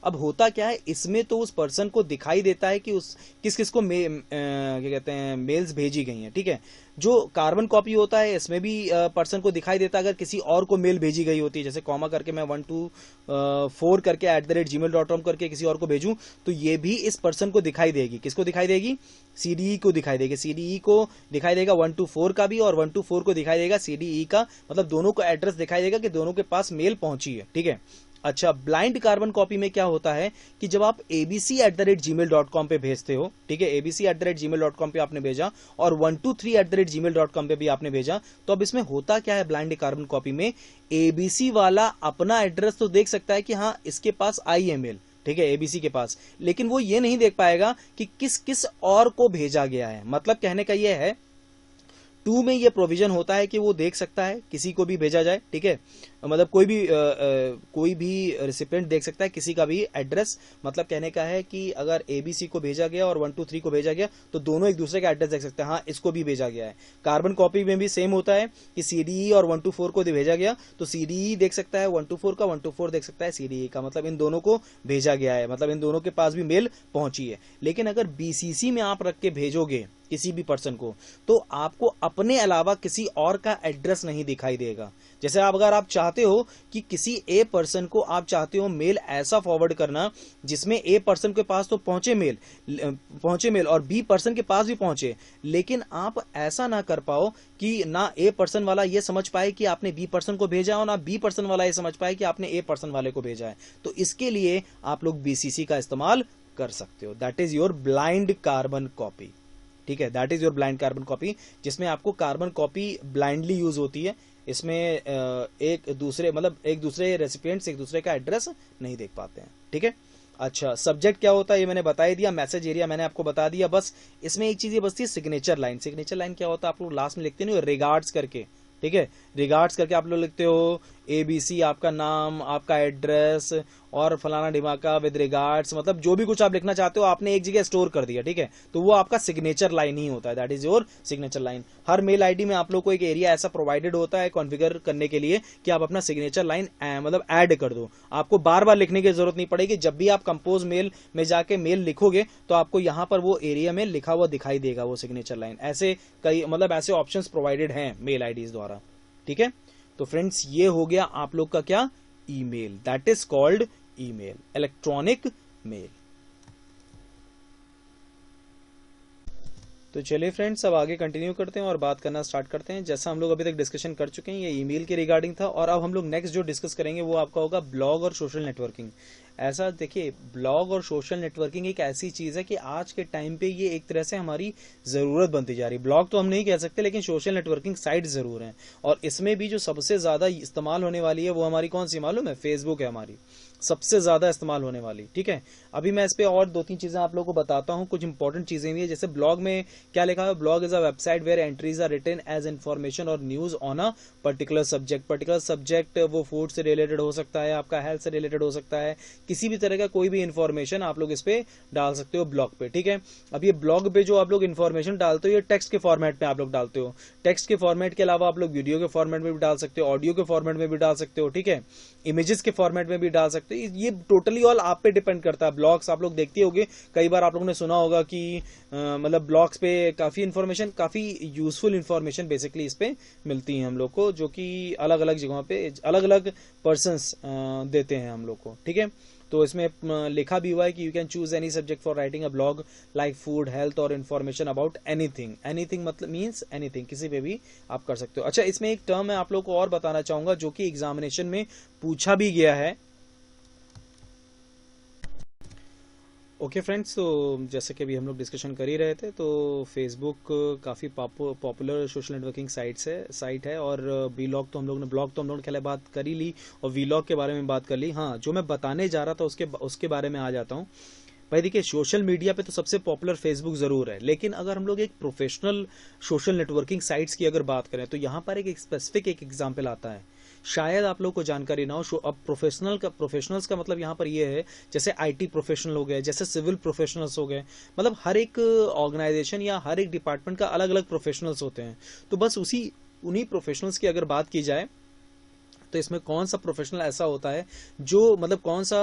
S1: अब होता क्या है, इसमें तो उस पर्सन को दिखाई देता है कि उस किस किस को क्या कहते हैं मेल्स भेजी गई हैं, ठीक है। जो कार्बन कॉपी होता है इसमें भी पर्सन को दिखाई देता है अगर किसी और को मेल भेजी गई होती है, जैसे कॉमा करके मैं 124 करके @gmail.com करके किसी और को भेजूं, तो ये भी इस पर्सन को दिखाई देगी। किसको दिखाई देगी? सीडीई को दिखाई देगी। सीडीई को दिखाई देगा 124 का भी, और 124 को दिखाई देगा सीडीई का, मतलब दोनों को एड्रेस दिखाई देगा कि दोनों के पास मेल पहुंची है, ठीक है। अच्छा, ब्लाइंड कार्बन कॉपी में क्या होता है कि जब आप abc@gmail.com पे भेजते हो, ठीक है, abc@gmail.com पे आपने भेजा और 123@gmail.com पे भी आपने भेजा, तो अब इसमें होता क्या है ब्लाइंड कार्बन कॉपी में, एबीसी वाला अपना एड्रेस तो देख सकता है कि हाँ इसके पास आई है मेल, ठीक है, एबीसी के पास, लेकिन वो ये नहीं देख पाएगा कि किस किस और को भेजा गया है। मतलब कहने का ये है 2 में ये प्रोविजन होता है कि वो देख सकता है किसी को भी भेजा जाए, ठीक है, मतलब कोई भी रेसिपिएंट देख सकता है किसी का भी एड्रेस। मतलब कहने का है कि अगर एबीसी को भेजा गया और 123 को भेजा गया तो दोनों एक दूसरे का एड्रेस देख सकते हैं, हाँ इसको भी भेजा गया है। कार्बन कॉपी में भी सेम होता है कि सीडीई और 124 को भेजा गया तो सीडीई देख सकता है 124 का, 124 देख सकता है सीडीई का, मतलब इन दोनों को भेजा गया है, मतलब इन दोनों के पास भी मेल पहुंची है। लेकिन अगर बीसीसी में आप रख के भेजोगे किसी भी पर्सन को तो आपको अपने अलावा किसी और का एड्रेस नहीं दिखाई देगा। जैसे अगर आप चाहते हो कि किसी ए पर्सन को आप चाहते हो मेल ऐसा फॉरवर्ड करना जिसमें ए पर्सन के पास तो पहुंचे मेल और बी पर्सन के पास भी पहुंचे, लेकिन आप ऐसा ना कर पाओ कि ना ए पर्सन वाला ये समझ पाए कि आपने बी पर्सन को भेजा और ना बी पर्सन वाला ये समझ पाए कि आपने ए पर्सन वाले को भेजा है, तो इसके लिए आप लोग बीसीसी का इस्तेमाल कर सकते हो। That is your blind carbon copy, ठीक है, that is your blind carbon copy, जिसमें आपको कार्बन कॉपी ब्लाइंडली यूज होती है। इसमें एक दूसरे रेसिपिएंट्स एक दूसरे का एड्रेस नहीं देख पाते हैं, ठीक है। अच्छा, सब्जेक्ट क्या होता है ये मैंने बता ही दिया, मैसेज एरिया मैंने आपको बता दिया। बस इसमें एक चीज ये बचती है, सिग्नेचर लाइन। सिग्नेचर लाइन क्या होता है, आप लोग लास्ट में लिखते नहीं हो रिगार्ड्स करके, ठीक है, रिगार्ड्स करके आप लोग लिखते हो एबीसी, आपका नाम, आपका एड्रेस और फलाना ढिमाका विद रिगार्ड्स, मतलब जो भी कुछ आप लिखना चाहते हो आपने एक जगह स्टोर कर दिया, ठीक है, तो वो आपका सिग्नेचर लाइन ही होता है, that is your signature line. हर मेल आईडी में आप लोग को एक एरिया ऐसा प्रोवाइडेड होता है कॉन्फ़िगर करने के लिए कि आप अपना सिग्नेचर लाइन मतलब ऐड कर दो, आपको बार बार लिखने की जरूरत नहीं पड़ेगी। जब भी आप कंपोज मेल में जाके मेल लिखोगे तो आपको यहां पर वो एरिया में लिखा हुआ दिखाई देगा वो सिग्नेचर लाइन। ऐसे कई ऐसे ऑप्शंस प्रोवाइडेड हैं मेल आईडीज द्वारा, ठीक है। तो फ्रेंड्स ये हो गया आप लोग का क्या, email, that is called email, electronic mail. तो चलिए फ्रेंड्स अब आगे कंटिन्यू करते हैं और बात करना स्टार्ट करते हैं। जैसा हम लोग अभी तक डिस्कशन कर चुके हैं ये ईमेल के रिगार्डिंग था, और अब हम लोग नेक्स्ट जो डिस्कस करेंगे वो आपका होगा ब्लॉग और सोशल नेटवर्किंग। ऐसा देखिए, ब्लॉग और सोशल नेटवर्किंग एक ऐसी चीज है कि आज के टाइम पे ये एक तरह से हमारी जरूरत बनती जा रही है। ब्लॉग तो हम नहीं कह सकते लेकिन सोशल नेटवर्किंग साइट जरूर है, और इसमें भी जो सबसे ज्यादा इस्तेमाल होने वाली है वो हमारी कौन सी मालूम है, फेसबुक है हमारी सबसे ज्यादा इस्तेमाल होने वाली, ठीक है। अभी मैं इस पे और 2-3 चीजें आप लोगों को बताता हूं, कुछ इंपॉर्टेंट चीजें भी है। जैसे ब्लॉग में क्या लिखा है, blog is a website where entries are written as information और news on a particular subject. वो फूड से रिलेटेड हो सकता है, आपका हेल्थ से रिलेटेड हो सकता है, किसी भी तरह का कोई भी इन्फॉर्मेशन आप लोग इस पे डाल सकते हो ब्लॉग पे, ठीक है। अब ये ब्लॉग पे जो आप लोग इन्फॉर्मेशन डालते हो ये टेक्स्ट के फॉर्मेट में आप लोग डालते हो। टेक्स्ट के फॉर्मेट के अलावा आप लोग वीडियो के फॉर्मेट में भी डाल सकते हो, ऑडियो के फॉर्मेट में भी डाल सकते हो, ठीक है, इमेजेस के फॉर्मेट में भी डाल सकते हो। ये टोटली ऑल आप पे डिपेंड करता है। ब्लॉग्स आप लोग देखते होंगे, कई बार आप लोगों ने सुना होगा कि ब्लॉग्स पे काफी इन्फॉर्मेशन, काफी यूजफुल इन्फॉर्मेशन बेसिकली इस पे मिलती है हम लोग को, जो कि अलग अलग जगहों पे अलग अलग पर्संस देते हैं हम लोग को, ठीक है। तो इसमें लिखा भी हुआ है कि you can choose any subject for writing a blog like food, health और इन्फॉर्मेशन अबाउट एनीथिंग मतलब मीन्स एनीथिंग, किसी पे भी आप कर सकते हो। अच्छा, इसमें एक टर्म मैं आप लोग को और बताना चाहूंगा जो कि एग्जामिनेशन में पूछा भी गया है। ओके फ्रेंड्स, तो जैसे कि अभी हम लोग डिस्कशन कर ही रहे थे, तो फेसबुक काफ़ी पॉपुलर सोशल नेटवर्किंग साइट है, और ब्लॉग तो हम लोग ने पहले बात कर ही ली और वीलॉग के बारे में बात कर ली। हाँ, जो मैं बताने जा रहा था उसके बारे में आ जाता हूँ। भाई देखिए, सोशल मीडिया पे तो सबसे पॉपुलर फेसबुक जरूर है, लेकिन अगर हम लोग एक प्रोफेशनल सोशल नेटवर्किंग साइट्स की अगर बात करें तो यहाँ पर एक स्पेसिफिक एक एग्जाम्पल आता है, शायद आप लोग को जानकारी ना हो। अब प्रोफेशनल्स का मतलब यहाँ पर ये है, जैसे आईटी प्रोफेशनल हो गए, जैसे सिविल प्रोफेशनल्स हो गए, मतलब हर एक ऑर्गेनाइजेशन या हर एक डिपार्टमेंट का अलग अलग प्रोफेशनल्स होते हैं। तो बस उन्हीं प्रोफेशनल्स की अगर बात की जाए तो इसमें कौन सा प्रोफेशनल ऐसा होता है जो मतलब कौन सा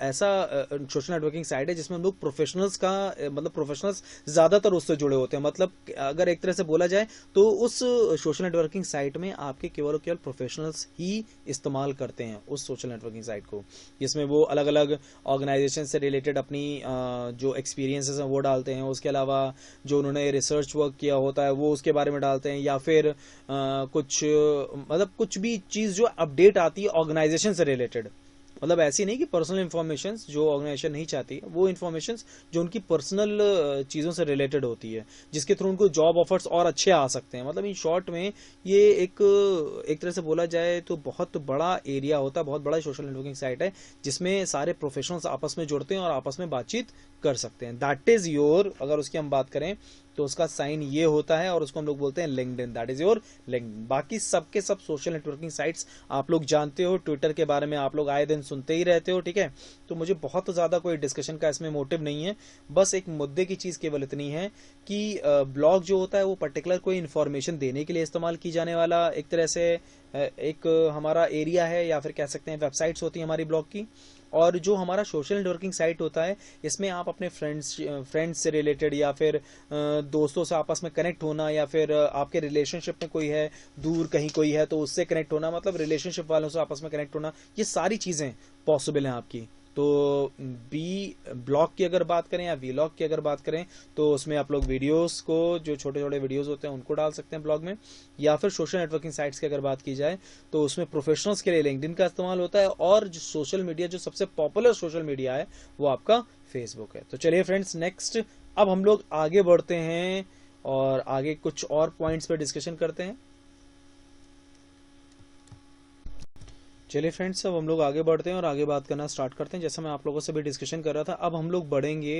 S1: ऐसा सोशल नेटवर्किंग साइट है जिसमें हम लोग प्रोफेशनल्स का मतलब प्रोफेशनल्स ज्यादातर उससे जुड़े होते हैं। मतलब अगर एक तरह से बोला जाए तो उस सोशल नेटवर्किंग साइट में आपके केवल और केवल प्रोफेशनल्स ही इस्तेमाल करते हैं उस सोशल नेटवर्किंग साइट को, जिसमें वो अलग अलग ऑर्गेनाइजेशन से रिलेटेड अपनी जो एक्सपीरियंसेस हैं वो डालते हैं। उसके अलावा जो उन्होंने रिसर्च वर्क किया होता है वो उसके बारे में डालते हैं, या फिर कुछ मतलब कुछ भी चीज जो अपडेट आती है ऑर्गेनाइजेशन से रिलेटेड। मतलब ऐसी नहीं कि पर्सनल इन्फॉर्मेशन जो ऑर्गेनाइजेशन नहीं चाहती है, वो इन्फॉर्मेशन जो उनकी पर्सनल चीजों से रिलेटेड होती है, जिसके थ्रू उनको जॉब ऑफर्स और अच्छे आ सकते हैं। मतलब इन शॉर्ट में ये एक तरह से बोला जाए तो बहुत बड़ा एरिया होता है, बहुत बड़ा सोशल नेटवर्किंग साइट है जिसमें सारे प्रोफेशनल्स आपस में जुड़ते हैं और आपस में बातचीत कर सकते हैं। दैट इज योर, अगर उसकी हम बात करें तो उसका साइन ये होता है और उसको हम लोग बोलते हैं LinkedIn. That is your LinkedIn. बाकी सबके सब सोशल नेटवर्किंग साइट्स आप लोग जानते हो, ट्विटर के बारे में आप लोग आए दिन सुनते ही रहते हो, ठीक है। तो मुझे बहुत ज्यादा कोई डिस्कशन का इसमें मोटिव नहीं है, बस एक मुद्दे की चीज केवल इतनी है कि ब्लॉग जो होता है वो पर्टिकुलर कोई इन्फॉर्मेशन देने के लिए इस्तेमाल की जाने वाला एक तरह से एक हमारा एरिया है, या फिर कह सकते हैं वेबसाइट्स होती है हमारी ब्लॉग की। और जो हमारा सोशल नेटवर्किंग साइट होता है इसमें आप अपने फ्रेंड्स से रिलेटेड या फिर दोस्तों से आपस में कनेक्ट होना, या फिर आपके रिलेशनशिप में कोई है दूर कहीं कोई है तो उससे कनेक्ट होना, मतलब रिलेशनशिप वालों से आपस में कनेक्ट होना, ये सारी चीजें पॉसिबल हैं आपकी। तो बी ब्लॉग की अगर बात करें या वीलॉग की अगर बात करें तो उसमें आप लोग वीडियोस को, जो छोटे छोटे वीडियोस होते हैं उनको डाल सकते हैं ब्लॉग में, या फिर सोशल नेटवर्किंग साइट्स की अगर बात की जाए तो उसमें प्रोफेशनल्स के लिए लिंक्डइन का इस्तेमाल होता है, और जो सोशल मीडिया जो सबसे पॉपुलर सोशल मीडिया है वो आपका फेसबुक है। तो चलिए फ्रेंड्स, नेक्स्ट अब हम लोग आगे बढ़ते हैं और आगे कुछ और पॉइंट्स पे डिस्कशन करते हैं। चलिए फ्रेंड्स, अब हम लोग आगे बढ़ते हैं और आगे बात करना स्टार्ट करते हैं। जैसा मैं आप लोगों से भी डिस्कशन कर रहा था, अब हम लोग बढ़ेंगे,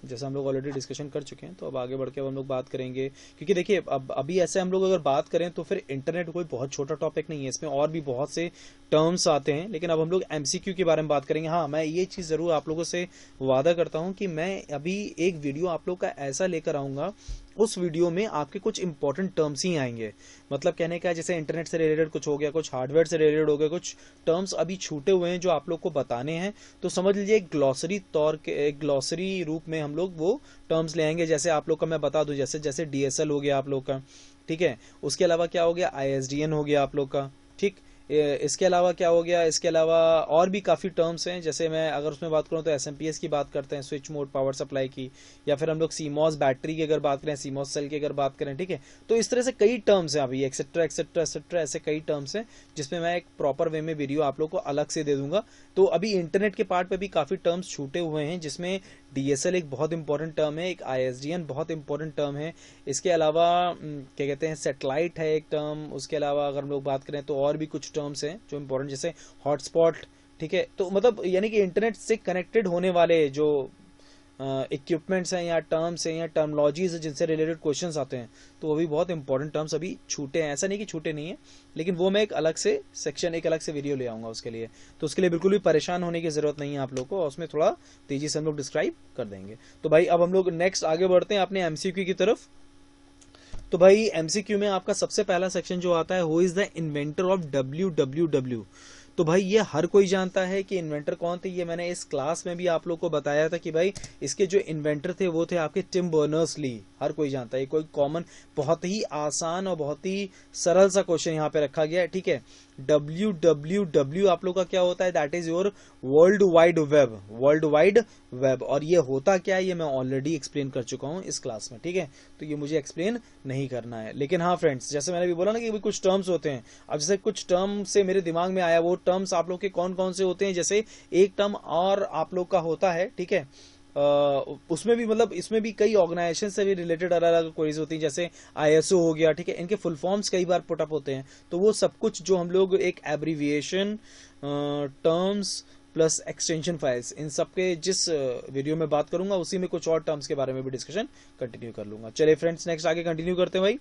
S1: जैसा हम लोग ऑलरेडी डिस्कशन कर चुके हैं तो अब आगे बढ़ के अब हम लोग बात करेंगे। क्योंकि देखिए अब अभी ऐसे हम लोग अगर बात करें तो फिर इंटरनेट कोई बहुत छोटा टॉपिक नहीं है, इसमें और भी बहुत से टर्म्स आते हैं। लेकिन अब हम लोग एमसीक्यू के बारे में बात करेंगे। हाँ, मैं ये चीज़ ज़रूर आप लोगों से वादा करता हूँ कि मैं अभी एक वीडियो आप लोग का ऐसा लेकर आऊँगा, उस वीडियो में आपके कुछ इंपॉर्टेंट टर्म्स ही आएंगे। मतलब कहने का है जैसे इंटरनेट से रिलेटेड कुछ हो गया, कुछ हार्डवेयर से रिलेटेड हो गया, कुछ टर्म्स अभी छूटे हुए हैं जो आप लोग को बताने हैं। तो समझ लीजिए एक ग्लॉसरी तौर के, एक ग्लॉसरी रूप में हम लोग वो टर्म्स ले आएंगे। जैसे आप लोग का मैं बता दूं, जैसे जैसे डीएसएल हो गया आप लोग का, ठीक है। उसके अलावा क्या हो गया, आईएसडीएन हो गया आप लोग का, ठीक। इसके अलावा क्या हो गया, इसके अलावा और भी काफ़ी टर्म्स हैं। जैसे मैं अगर उसमें बात करूं तो एसएमपीएस की बात करते हैं, स्विच मोड पावर सप्लाई की, या फिर हम लोग सीमॉस बैटरी की अगर बात करें, सीमॉस सेल की अगर बात करें, ठीक है। तो इस तरह से कई टर्म्स हैं अभी, एक्सेट्रा एक्सेट्रा एक्सेट्रा, ऐसे कई टर्म्स हैं जिसमें मैं एक प्रॉपर वे में वीडियो आप लोग को अलग से दे दूंगा। तो अभी इंटरनेट के पार्ट पे भी काफ़ी टर्म्स छूटे हुए हैं, जिसमें डीएसएल एक बहुत इंपॉर्टेंट टर्म है, एक आईएसडीएन बहुत इंपॉर्टेंट टर्म है। इसके अलावा क्या कहते हैं, सेटेलाइट है एक टर्म। उसके अलावा अगर हम लोग बात करें तो और भी कुछ टर्म्स हैं जो इंपॉर्टेंट, जैसे हॉटस्पॉट, ठीक है। तो मतलब यानी कि इंटरनेट से कनेक्टेड होने वाले जो इक्विपमेंट्स हैं या टर्म्स हैं या टर्मोलॉजीज है जिनसे रिलेटेड क्वेश्चंस आते हैं, तो वो भी बहुत इंपॉर्टेंट टर्म्स अभी छूटे हैं। ऐसा नहीं कि छूटे नहीं है, लेकिन वो मैं एक अलग से सेक्शन, एक अलग से वीडियो ले आऊंगा उसके लिए। तो उसके लिए बिल्कुल भी परेशान होने की जरूरत नहीं है आप लोग को, और उसमें थोड़ा तेजी से हम लोग डिस्क्राइब कर देंगे। तो भाई अब हम लोग नेक्स्ट आगे बढ़ते हैं अपने एमसीक्यू की तरफ। तो भाई एमसीक्यू में आपका सबसे पहला सेक्शन जो आता है, who is the inventor of WWW। तो भाई ये हर कोई जानता है कि इन्वेंटर कौन थे। ये मैंने इस क्लास में भी आप लोग को बताया था कि भाई इसके जो इन्वेंटर थे वो थे आपके टिम बर्नर्स ली। हर कोई जानता है, ये कोई कॉमन, बहुत ही आसान और बहुत ही सरल सा क्वेश्चन यहाँ पे रखा गया है, ठीक है। WWW आप लोग का क्या होता है, that is your world wide web, world wide web. और ये होता क्या है ये मैं ऑलरेडी एक्सप्लेन कर चुका हूँ इस क्लास में, ठीक है। तो ये मुझे एक्सप्लेन नहीं करना है। लेकिन हाँ फ्रेंड्स, जैसे मैंने भी बोला ना कि कुछ टर्म्स होते हैं। अब जैसे कुछ टर्म से मेरे दिमाग में आया, वो टर्म्स आप लोग के कौन कौन से होते हैं। जैसे एक टर्म और आप लोग का होता है, ठीक है, उसमें भी मतलब इसमें भी कई ऑर्गेनाइजेशन से भी रिलेटेड अलग अलग क्वेरीज होती हैं। जैसे आईएसओ हो गया, ठीक है। इनके फुल फॉर्म्स कई बार पुटअप होते हैं। तो वो सब कुछ जो हम लोग एक abbreviation, terms plus extension files, इन सब के जिस वीडियो में बात करूंगा उसी में कुछ और टर्म्स के बारे में भी डिस्कशन कंटिन्यू कर लूंगा। चलिए फ्रेंड्स, नेक्स्ट आगे कंटिन्यू करते हैं भाई।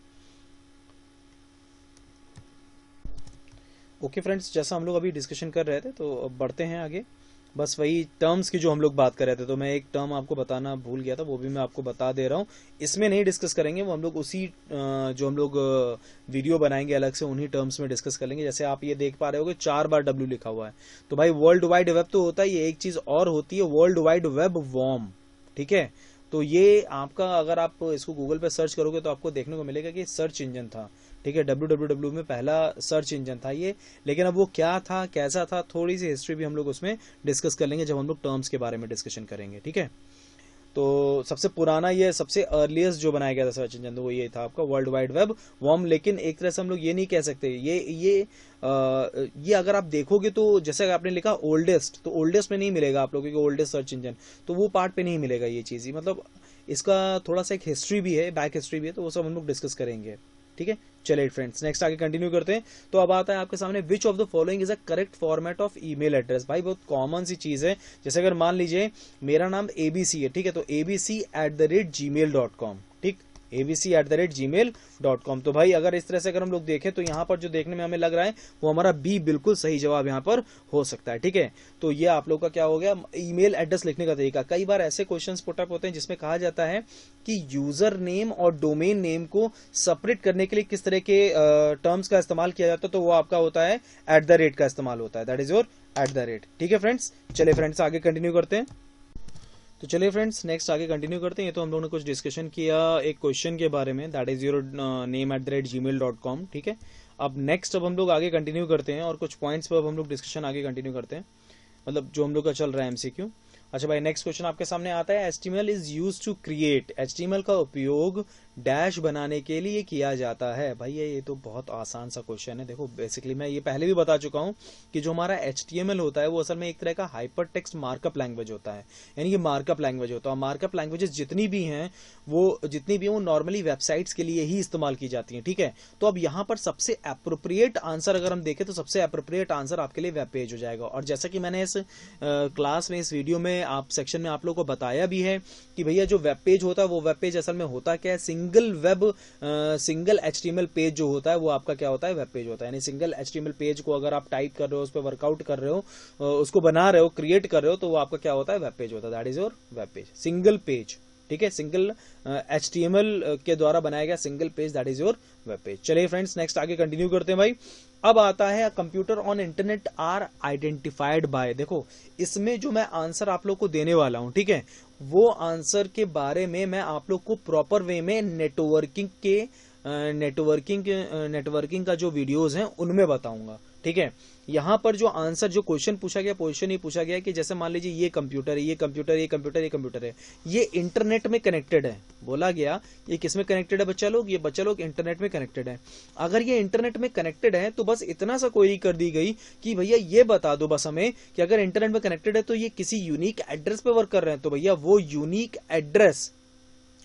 S1: ओके फ्रेंड्स, जैसा हम लोग अभी डिस्कशन कर रहे थे तो अब बढ़ते हैं आगे। बस वही टर्म्स की जो हम लोग बात कर रहे थे, तो मैं एक टर्म आपको बताना भूल गया था, वो भी मैं आपको बता दे रहा हूँ। इसमें नहीं डिस्कस करेंगे, वो हम लोग उसी जो हम लोग वीडियो बनाएंगे अलग से, उन्हीं टर्म्स में डिस्कस कर लेंगे। जैसे आप ये देख पा रहे होगे 4 बार W लिखा हुआ है, तो भाई वर्ल्ड वाइड वेब तो होता है, ये एक चीज और होती है वर्ल्ड वाइड वेब वॉर्म, ठीक है। तो ये आपका, अगर आप इसको गूगल पे सर्च करोगे तो आपको देखने को मिलेगा कि सर्च इंजन था, ठीक है। www में पहला सर्च इंजन था ये, लेकिन अब वो क्या था, कैसा था, थोड़ी सी हिस्ट्री भी हम लोग उसमें डिस्कस कर लेंगे जब हम लोग टर्म्स के बारे में डिस्कशन करेंगे, ठीक है। तो सबसे पुराना, ये सबसे अर्लीस्ट जो बनाया गया था सर्च इंजन, तो वो ये था आपका वर्ल्ड वाइड वेब वॉर्म। लेकिन एक तरह से हम लोग ये नहीं कह सकते, ये अगर आप देखोगे तो जैसे आपने लिखा ओल्डेस्ट, तो ओल्डेस्ट में नहीं मिलेगा आप लोगों को ओल्डेस्ट सर्च इंजन, तो वो पार्ट पे नहीं मिलेगा ये चीज ही। मतलब इसका थोड़ा सा एक हिस्ट्री भी है, बैक हिस्ट्री भी है, तो वो सब हम लोग डिस्कस करेंगे, ठीक है। चलिए फ्रेंड्स, नेक्स्ट आगे कंटिन्यू करते हैं। तो अब आता है आपके सामने, which of the following is a correct format of email address. भाई बहुत कॉमन सी चीज है, जैसे अगर मान लीजिए मेरा नाम ABC है, ठीक है, तो abc@gmail.com, ठीक, abc@gmail.com। तो भाई अगर इस तरह से अगर हम लोग देखें तो यहाँ पर जो देखने में हमें लग रहा है वो हमारा बी बिल्कुल सही जवाब यहाँ पर हो सकता है, ठीक है। तो ये आप लोग का क्या हो गया, ईमेल एड्रेस लिखने का तरीका। कई बार ऐसे क्वेश्चंस पुट अप होते हैं जिसमें कहा जाता है कि यूजर नेम और डोमेन नेम को सेपरेट करने के लिए किस तरह के टर्म्स का इस्तेमाल किया जाता है, तो वो आपका होता है @ का इस्तेमाल होता है, दैट इज योर @, ठीक है फ्रेंड्स। चलिए फ्रेंड्स आगे कंटिन्यू करते हैं। तो चलिए फ्रेंड्स, नेक्स्ट आगे कंटिन्यू करते हैं। ये तो हम लोगों ने कुछ डिस्कशन किया एक क्वेश्चन के बारे में, that is your name @gmail.com, ठीक है। अब नेक्स्ट अब हम लोग आगे कंटिन्यू करते हैं और कुछ पॉइंट्स पर अब हम लोग डिस्कशन आगे कंटिन्यू करते हैं, मतलब जो हम लोग का चल रहा है MCQ। अच्छा भाई, नेक्स्ट क्वेश्चन आपके सामने आता है, HTML is use to create. HTML का उपयोग डैश बनाने के लिए किया जाता है। भाई ये तो बहुत आसान सा क्वेश्चन है। देखो बेसिकली मैं ये पहले भी बता चुका हूँ कि जो हमारा HTML होता है वो असल में एक तरह का हाइपर टेक्स्ट मार्कअप लैंग्वेज होता है, यानी कि मार्कअप लैंग्वेज होता है। मार्कअप लैंग्वेजेस जितनी भी हैं वो नॉर्मली वेबसाइट्स के लिए ही इस्तेमाल की जाती हैं, ठीक है। तो अब यहाँ पर सबसे अप्रोप्रिएट आंसर अगर हम देखें तो सबसे अप्रोप्रिएट आंसर आपके लिए वेब पेज हो जाएगा। और जैसा कि मैंने इस क्लास में, इस वीडियो में आप सेक्शन में आप लोगों को बताया भी है कि भैया जो वेब पेज होता है वो वेब पेज असल में होता क्या है, सिंगल HTML पेज जो होता है वो आपका क्या होता है, वेब पेज होता है। यानी सिंगल HTML पेज को अगर आप टाइप कर रहे हो, उस पर वर्कआउट कर रहे हो, उसको बना रहे हो, क्रिएट कर रहे हो, तो वो आपका क्या होता है, वेब पेज होता है, that is your web page, single page, ठीक है। सिंगल HTML के द्वारा बनाया गया single page, that is your web page. चलिए फ्रेंड्स, नेक्स्ट आगे कंटिन्यू करते हैं भाई। अब आता है computer on internet are identified by. देखो इसमें जो मैं आंसर आप लोग को देने वाला हूं, ठीक है, वो आंसर के बारे में मैं आप लोग को प्रॉपर वे में नेटवर्किंग का जो वीडियोस हैं उनमें बताऊंगा, ठीक है। यहाँ पर जो आंसर, जो क्वेश्चन पूछा गया, क्वेश्चन ये पूछा गया कि जैसे मान लीजिए ये कंप्यूटर है, ये कंप्यूटर, ये कंप्यूटर, ये कंप्यूटर है, ये इंटरनेट में कनेक्टेड है। बोला गया ये किस में कनेक्टेड है बच्चा लोग, ये बच्चा लोग इंटरनेट में कनेक्टेड है। अगर ये इंटरनेट में कनेक्टेड है तो बस इतना सा क्वेरी कर दी गई कि भैया ये बता दो बस हमें कि अगर इंटरनेट में कनेक्टेड है तो ये किसी यूनिक एड्रेस पे वर्क कर रहे हैं, तो भैया वो यूनिक एड्रेस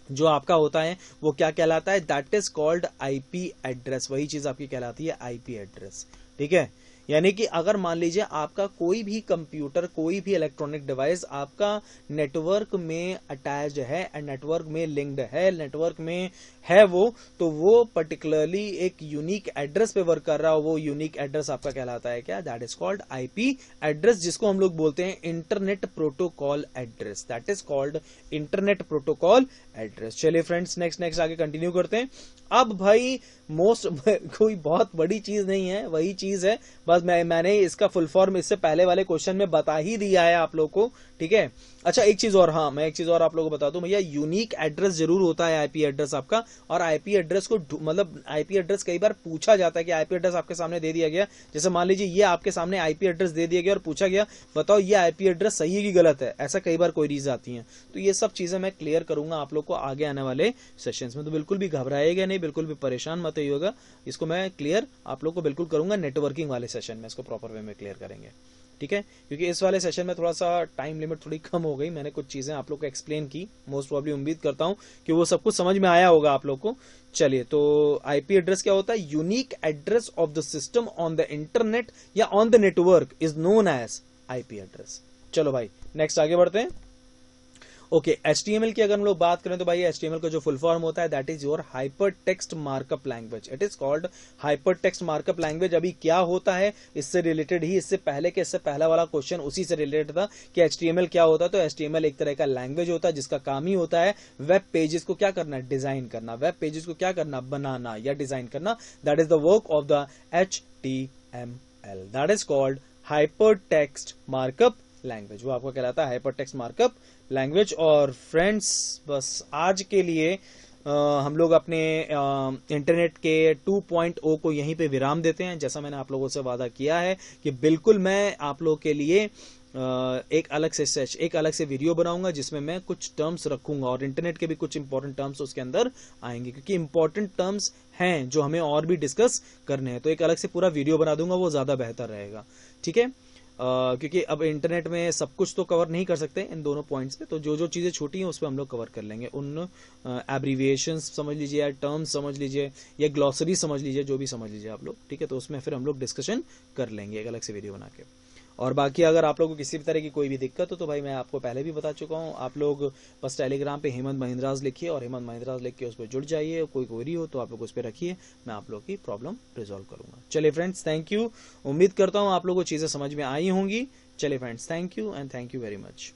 S1: जो आपका होता है वो क्या कहलाता है, that is called IP address. वही चीज आपकी कहलाती है IP एड्रेस, ठीक है। यानी कि अगर मान लीजिए आपका कोई भी कंप्यूटर, कोई भी इलेक्ट्रॉनिक डिवाइस आपका नेटवर्क में अटैच्ड है, नेटवर्क में लिंक्ड है, नेटवर्क में है वो, तो वो पर्टिकुलरली एक यूनिक एड्रेस पे वर्क कर रहा हो, वो यूनिक एड्रेस आपका कहलाता है क्या, that is called IP address, जिसको हम लोग बोलते हैं internet protocol address, that is called internet protocol address. चलिए फ्रेंड्स, नेक्स्ट आगे कंटिन्यू करते हैं। अब भाई कोई बहुत बड़ी चीज नहीं है, वही चीज है, बस मैंने इसका फुल फॉर्म इससे पहले वाले क्वेश्चन में बता ही दिया है आप लोग को, ठीक है। अच्छा एक चीज और, हाँ मैं एक चीज और आप लोगों को बता दूं भैया, यूनिक एड्रेस जरूर होता है IP एड्रेस आपका, और IP एड्रेस को मतलब IP एड्रेस कई बार पूछा जाता है कि IP एड्रेस आपके सामने दे दिया गया, जैसे मान लीजिए ये आपके सामने IP एड्रेस दे दिया गया और पूछा गया बताओ ये IP एड्रेस सही है कि गलत है, ऐसा कई बार क्वेरीज आती हैं। तो ये सब चीजें मैं क्लियर करूंगा आप लोग को आगे आने वाले सेशंस में, तो बिल्कुल भी घबराएगा नहीं, बिल्कुल भी परेशान मत होइएगा, इसको मैं क्लियर आप लोग को बिल्कुल करूंगा नेटवर्किंग वाले सेशन में, इसको प्रॉपर वे में क्लियर करेंगे, ठीक है। क्योंकि इस वाले सेशन में थोड़ा सा टाइम लिमिट थोड़ी कम हो गई, मैंने कुछ चीजें आप लोग को एक्सप्लेन की, मोस्ट प्रॉब्ली उम्मीद करता हूं कि वो सब कुछ समझ में आया होगा आप लोग को। चलिए, तो IP एड्रेस क्या होता है, unique address of the system on the internet या on the network is known as IP address. चलो भाई नेक्स्ट आगे बढ़ते हैं। ओके, HTML की अगर हम लोग बात करें तो भाई HTML का जो फुल फॉर्म होता है that is your hyper text markup language. It is called hyper text markup language. अभी क्या होता है इससे रिलेटेड ही, इससे पहला वाला क्वेश्चन उसी से रिलेटेड था कि HTML क्या होता है। तो HTML एक तरह का लैंग्वेज होता है जिसका काम ही होता है वेब पेजेस को क्या करना, डिजाइन करना, वेब पेजेस को क्या करना, बनाना या डिजाइन करना। That is the work of the HTML, that is called hyper text markup language. वो आपको कहलाता है हाइपर टेक्स्ट मार्कअप लैंग्वेज। और फ्रेंड्स बस आज के लिए हम लोग अपने इंटरनेट के 2.0 को यहीं पे विराम देते हैं। जैसा मैंने आप लोगों से वादा किया है कि बिल्कुल मैं आप लोगों के लिए एक अलग से वीडियो बनाऊंगा जिसमें मैं कुछ टर्म्स रखूंगा और इंटरनेट के भी कुछ इंपॉर्टेंट टर्म्स उसके अंदर आएंगे, क्योंकि इंपॉर्टेंट टर्म्स हैं जो हमें और भी डिस्कस करने हैं। तो एक अलग से पूरा वीडियो बना दूंगा, वो ज्यादा बेहतर रहेगा, ठीक है। क्योंकि अब इंटरनेट में सब कुछ तो कवर नहीं कर सकते इन दोनों पॉइंट्स पे, तो जो जो चीजें छोटी हैं उस पर हम लोग कवर कर लेंगे। उन एब्रीविएशंस समझ लीजिए या टर्म्स समझ लीजिए या ग्लॉसरी समझ लीजिए, जो भी समझ लीजिए आप लोग, ठीक है। तो उसमें फिर हम लोग डिस्कशन कर लेंगे एक अलग से वीडियो बना के। और बाकी अगर आप लोगों को किसी भी तरह की कोई भी दिक्कत हो तो भाई मैं आपको पहले भी बता चुका हूँ, आप लोग बस टेलीग्राम पे हेमंत महिंद्राज लिखिए और हेमंत महिंद्राज लिख के उस पर जुड़ जाइए। कोई क्वेरी हो तो आप लोग उस पर रखिए, मैं आप लोग की प्रॉब्लम रिजॉल्व करूंगा। चलिए फ्रेंड्स, थैंक यू। उम्मीद करता हूँ आप लोगों को चीजें समझ में आई होंगी। चलिए friends, thank you and thank you very much.